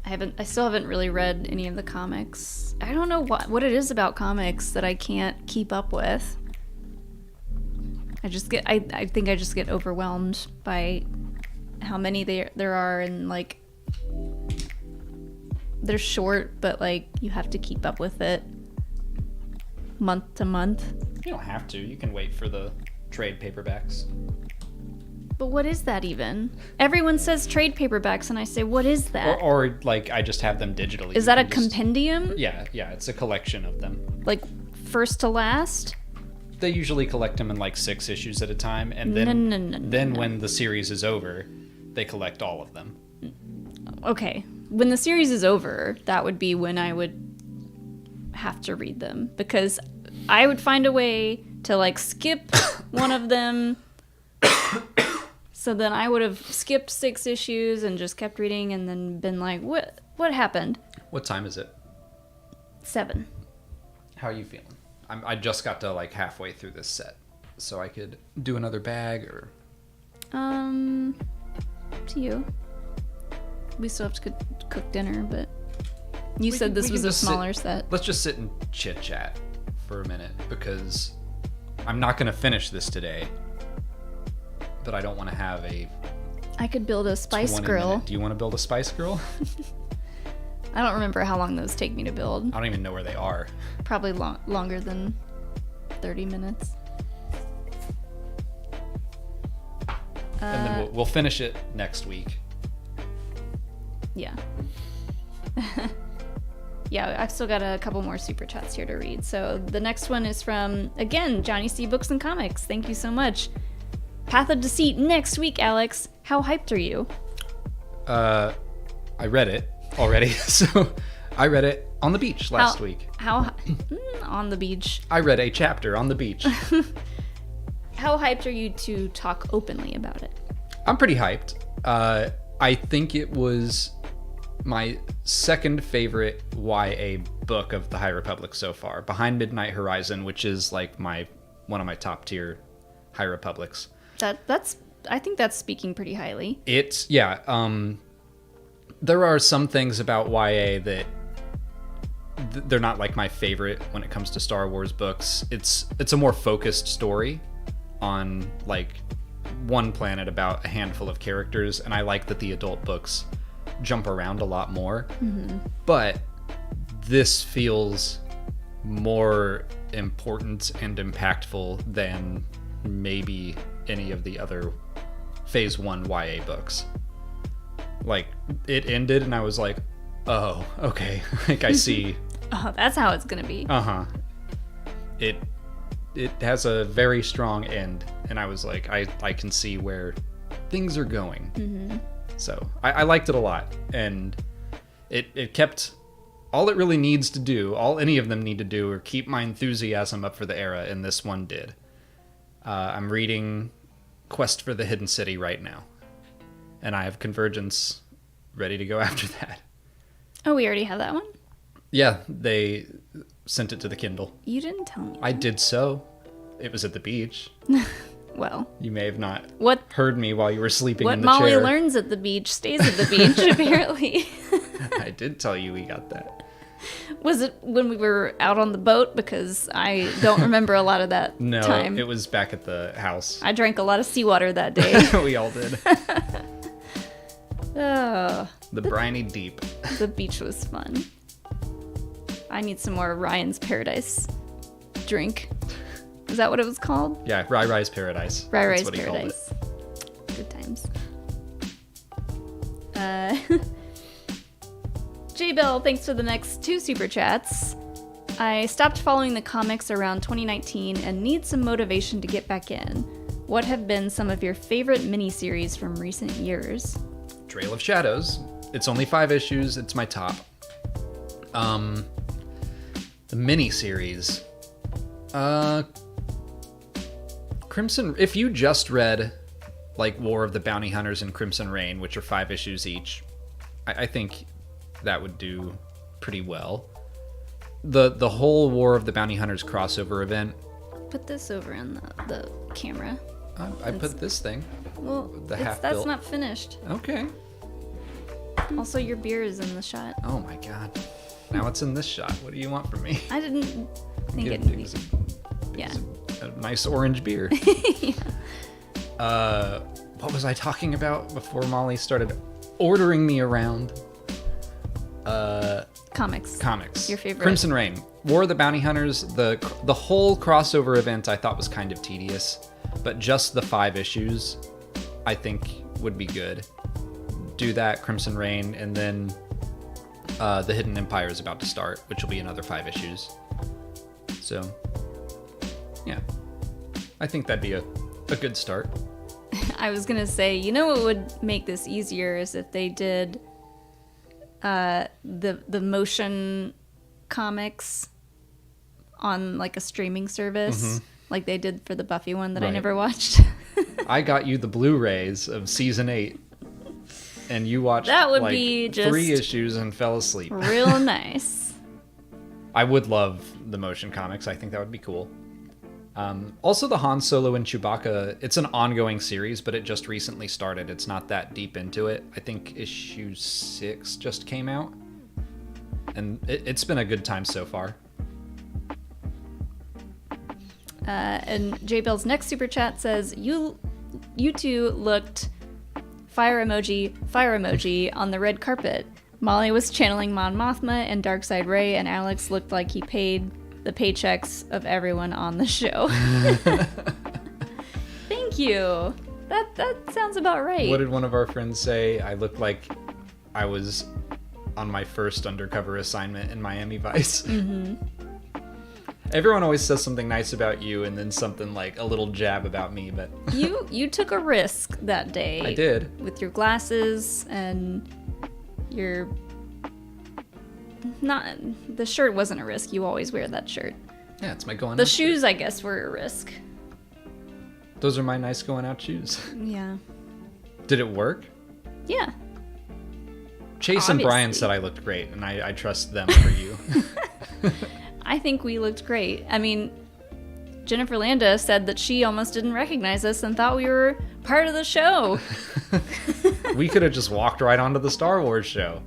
I still haven't really read any of the comics. I don't know what it is about comics that I can't keep up with. I think I just get overwhelmed by how many there are, and like they're short, but like you have to keep up with it month to month. You don't have to. You can wait for the trade paperbacks. But what is that even? Everyone says trade paperbacks, and I say, what is that? Or like, I just have them digitally. Is that a compendium? Yeah, it's a collection of them. Like, first to last? They usually collect them in like 6 issues at a time, and then No. when the series is over, they collect all of them. Okay. When the series is over, that would be when I would have to read them, because I would find a way to like skip one of them. So then I would have skipped 6 issues and just kept reading and then been like, what happened? What time is it? 7. How are you feeling? I just got to like halfway through this set, so I could do another bag or... Up to you. We still have to cook dinner, but you said this was a smaller set. Let's just sit and chit chat for a minute, because I'm not going to finish this today, but I don't want to have a... I could build a spice grill. Do you want to build a spice grill? I don't remember how long those take me to build. I don't even know where they are. Probably longer than 30 minutes. And then we'll finish it next week. Yeah. Yeah, I've still got a couple more super chats here to read. So the next one is from, again, Johnny C. Books and Comics. Thank you so much. Path of Deceit next week, Alex. How hyped are you? I read it already. So I read it on the beach last week. On the beach. I read a chapter on the beach. How hyped are you to talk openly about it? I'm pretty hyped. I think it was my second favorite YA book of the High Republic so far, behind Midnight Horizon, which is like one of my top tier High Republics. I think that's speaking pretty highly. There are some things about YA that they're not like my favorite when it comes to Star Wars books. It's a more focused story on like one planet about a handful of characters, and I like that the adult books jump around a lot more. Mm-hmm. But this feels more important and impactful than maybe any of the other Phase 1 YA books. Like, it ended and I was like, oh, okay. Like, I see. Oh, that's how it's gonna be. Uh-huh. It has a very strong end, and I was like, I can see where things are going. Mm-hmm. So I liked it a lot, and it kept all it really needs to do, all any of them need to do, or keep my enthusiasm up for the era, and this one did. I'm reading Quest for the Hidden City right now, and I have Convergence ready to go after that. Oh, we already have that one? Yeah, they sent it to the Kindle. You didn't tell me. I did so. It was at the beach. Well. You may have not what heard me while you were sleeping in the What Molly chair. learns at the beach stays at the beach, apparently. I did tell you we got that. Was it when we were out on the boat? Because I don't remember a lot of that time. No, it was back at the house. I drank a lot of seawater that day. We all did. Oh. The briny deep. The beach was fun. I need some more Ryan's Paradise drink. Is that what it was called? Yeah, Rye's Paradise. Rye's That's what Paradise. Good times. J Bell, thanks for the next 2 super chats. I stopped following the comics around 2019 and need some motivation to get back in. What have been some of your favorite miniseries from recent years? Trail of Shadows. It's only 5 issues. It's my top. The miniseries. Crimson. If you just read like War of the Bounty Hunters and Crimson Reign, which are 5 issues each, I think that would do pretty well. The whole War of the Bounty Hunters crossover event. Put this over in the camera. I put this thing. Well, that's not finished. Okay. Also, your beer is in the shot. Oh my god. Now it's in this shot. What do you want from me? I didn't think it needed. Yeah. A nice orange beer. Yeah. What was I talking about before Molly started ordering me around? Comics. Your favorite. Crimson Reign. War of the Bounty Hunters. The whole crossover event I thought was kind of tedious, but just the 5 issues I think would be good. Do that, Crimson Reign, and then the Hidden Empire is about to start, which will be another 5 issues. So, yeah. I think that'd be a good start. I was gonna say, you know what would make this easier is if they did the motion comics on like a streaming service, like they did for the Buffy one that I never watched. I got you the Blu-rays of season 8, and you watched that would be just 3 issues and fell asleep. Real nice. I would love the motion comics. I think that would be cool. Also, the Han Solo and Chewbacca, it's an ongoing series, but it just recently started. It's not that deep into it. I think issue 6 just came out, and it's been a good time so far. And J Bill's next super chat says, you two looked fire emoji on the red carpet. Molly was channeling Mon Mothma and Darkseid Rey, and Alex looked like he paid the paychecks of everyone on the show. Thank you. That sounds about right. What did one of our friends say? I looked like I was on my first undercover assignment in Miami Vice. Mm-hmm. Everyone always says something nice about you and then something like a little jab about me, but you took a risk that day. I did. With your glasses and your the shirt wasn't a risk. You always wear that shirt. Yeah, it's my going out. The shoes, I guess, were a risk. Those are my nice going out shoes. Yeah. Did it work? Yeah. Chase and Brian said I looked great, and I trust them for you. I think we looked great. I mean, Jennifer Landa said that she almost didn't recognize us and thought we were part of the show. We could have just walked right onto the Star Wars show.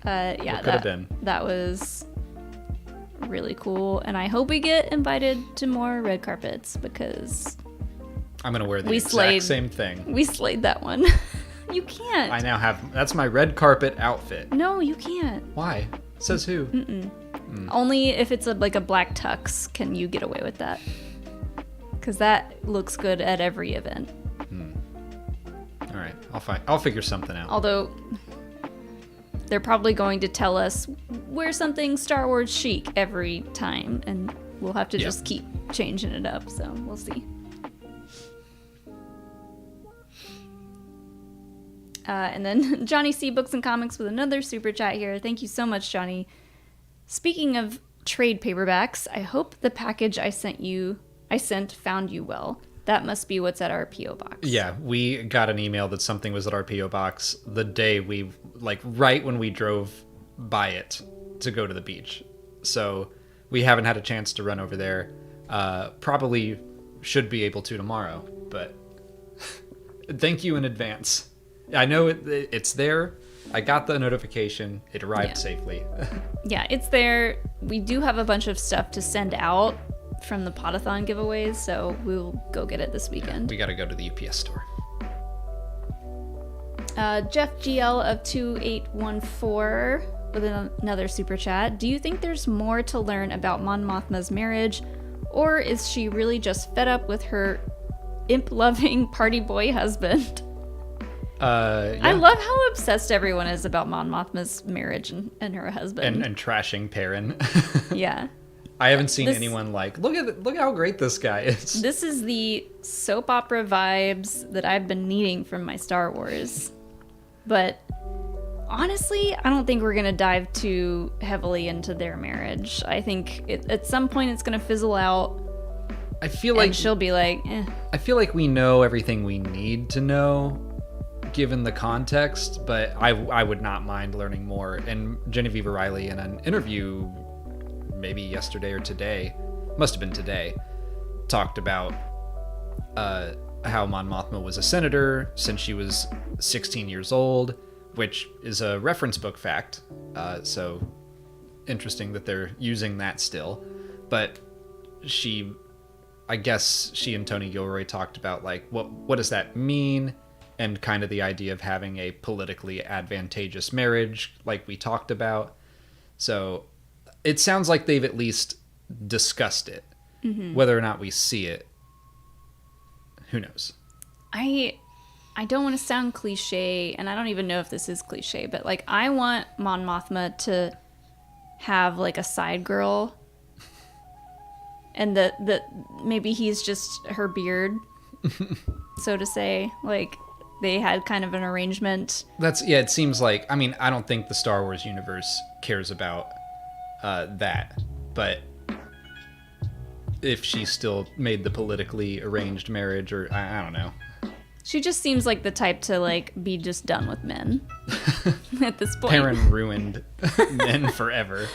Yeah, could have been. That was really cool, and I hope we get invited to more red carpets because I'm gonna wear the exact same thing. We slayed that one. You can't. I now have. That's my red carpet outfit. No, you can't. Why? Says who? Only if it's like a black tux can you get away with that. Because that looks good at every event. All right, I'll figure something out. Although they're probably going to tell us wear something Star Wars chic every time, and we'll have to just keep changing it up. So we'll see. And then Johnny C. Books and Comics with another super chat here. Thank you so much, Johnny. Speaking of trade paperbacks, I hope the package I sent found you well. That must be what's at our P.O. box. Yeah, we got an email that something was at our P.O. box the day right when we drove by it to go to the beach. So we haven't had a chance to run over there. Probably should be able to tomorrow, but thank you in advance. I know it's there. I got the notification. It arrived safely. Yeah, it's there. We do have a bunch of stuff to send out from the Podathon giveaways, so we'll go get it this weekend. We got to go to the UPS store. Jeff GL of 2814 with another super chat. Do you think there's more to learn about Mon Mothma's marriage, or is she really just fed up with her imp-loving party boy husband? Yeah. I love how obsessed everyone is about Mon Mothma's marriage and her husband. And trashing Perrin. Yeah. I haven't seen anyone look how great this guy is. This is the soap opera vibes that I've been needing from my Star Wars. But honestly, I don't think we're going to dive too heavily into their marriage. I think at some point it's going to fizzle out. I feel like she'll be like, eh. I feel like we know everything we need to know given the context, but I would not mind learning more. And Genevieve O'Reilly in an interview maybe yesterday or today, must have been today, talked about how Mon Mothma was a senator since she was 16 years old, which is a reference book fact. So interesting that they're using that still. But I guess she and Tony Gilroy talked about what does that mean? And kind of the idea of having a politically advantageous marriage, like we talked about. So it sounds like they've at least discussed it. Mm-hmm. Whether or not we see it, who knows? I don't want to sound cliche, and I don't even know if this is cliche, but like I want Mon Mothma to have like a side girl, and that maybe he's just her beard, so to say. Like they had kind of an arrangement. It seems like, I mean, I don't think the Star Wars universe cares about that, but if she still made the politically arranged marriage, or I don't know. She just seems like the type to like be just done with men at this point. Perrin ruined men forever.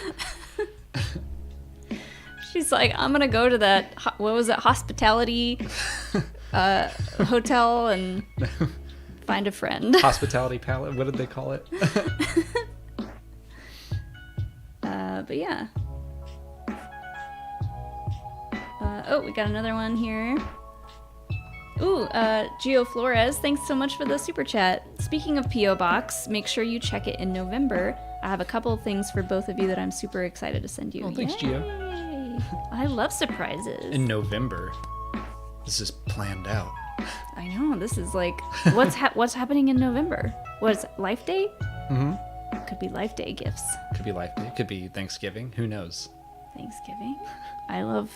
She's like, I'm gonna go to that, what was it, hospitality hotel and find a friend. Hospitality palette, what did they call it? But yeah. Oh, we got another one here. Ooh, Gio Flores, thanks so much for the super chat. Speaking of P.O. Box, make sure you check it in November. I have a couple of things for both of you that I'm super excited to send you. Oh, thanks, Yay. Gio. I love surprises. In November. This is planned out. I know, this is like, what's happening in November? What is it, Life Day? Mm-hmm. Could be Life Day gifts. Could be Life Day. Could be Thanksgiving. Who knows? Thanksgiving. I love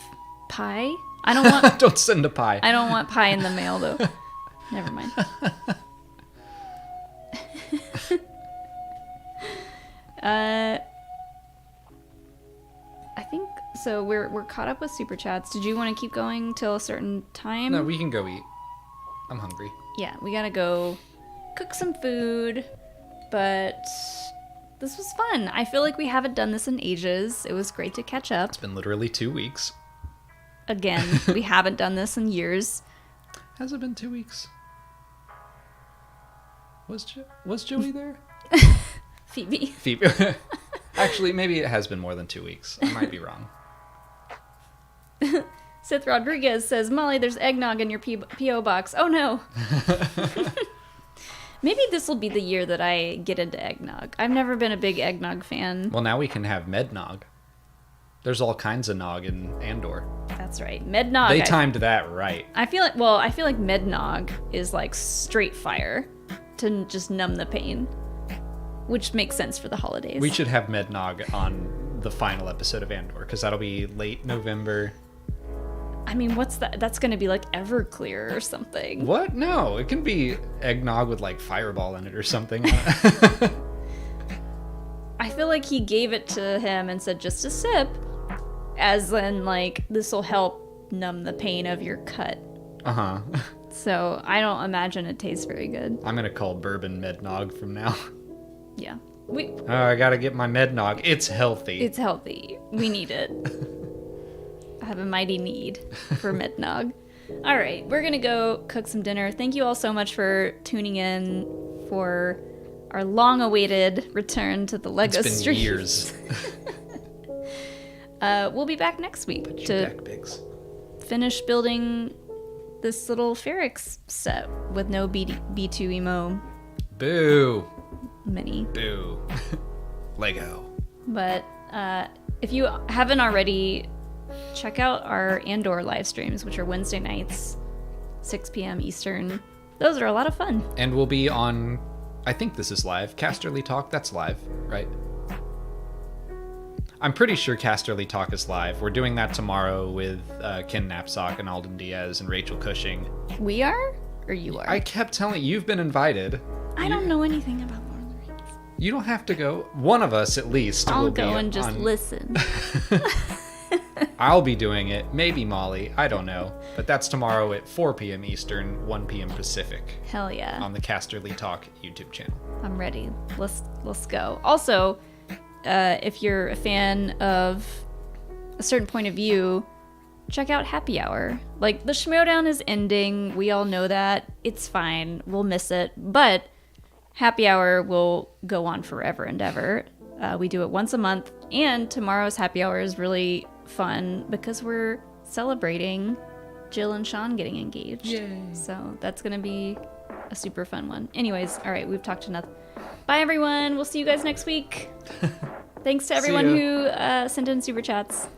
pie. I don't want. Don't send a pie. I don't want pie in the mail though. Never mind. I think so. We're caught up with super chats. Did you want to keep going till a certain time? No, we can go eat. I'm hungry. Yeah, we gotta go cook some food. But this was fun. I feel like we haven't done this in ages. It was great to catch up. It's been literally 2 weeks. Again, we haven't done this in years. Has it been 2 weeks? Was Joey there? Phoebe. Actually, maybe it has been more than 2 weeks. I might be wrong. Sith Rodriguez says, Molly, there's eggnog in your P.O. box. Oh, no. Maybe this will be the year that I get into eggnog. I've never been a big eggnog fan. Well, now we can have mednog. There's all kinds of nog in Andor. That's right. Mednog. They timed that right. I feel like mednog is like straight fire to just numb the pain, which makes sense for the holidays. We should have mednog on the final episode of Andor, because that'll be late November. I mean, what's that? That's going to be like Everclear or something. What? No, it can be eggnog with like Fireball in it or something. I feel like he gave it to him and said just a sip, as in like this will help numb the pain of your cut. Uh-huh. So I don't imagine it tastes very good. I'm gonna call bourbon mednog from now. Yeah. I gotta get my mednog. It's healthy. It's healthy. We need it. I have a mighty need for mednog. All right, we're gonna go cook some dinner. Thank you all so much for tuning in for our long-awaited return to the Lego It's been stream. years. We'll be back next week to finish building this little Ferrix set with no B2 emo. Boo. Mini. Boo. Lego. But if you haven't already, check out our Andor live streams, which are Wednesday nights, 6 p.m. Eastern. Those are a lot of fun. And we'll be on, I think this is live, Casterly Talk, that's live, right? I'm pretty sure Casterly Talk is live. We're doing that tomorrow with Ken Knapsack and Alden Diaz and Rachel Cushing. We are? Or you are? I kept telling you, you've been invited. I don't know anything about Lord of the Rings. You don't have to go. One of us, at least, I'll will go be and just on... listen. I'll be doing it. Maybe Molly. I don't know. But that's tomorrow at 4 p.m. Eastern, 1 p.m. Pacific. Hell yeah. On the Casterly Talk YouTube channel. I'm ready. Let's go. Also, if you're a fan of a certain point of view, check out Happy Hour. Like, the Schmodown is ending. We all know that. It's fine. We'll miss it. But Happy Hour will go on forever and ever. We do it once a month. And tomorrow's Happy Hour is really fun because we're celebrating Jill and Sean getting engaged. Yay. So that's going to be a super fun one. Anyways, all right, we've talked enough. Bye, everyone. We'll see you guys next week. Thanks to everyone who sent in super chats.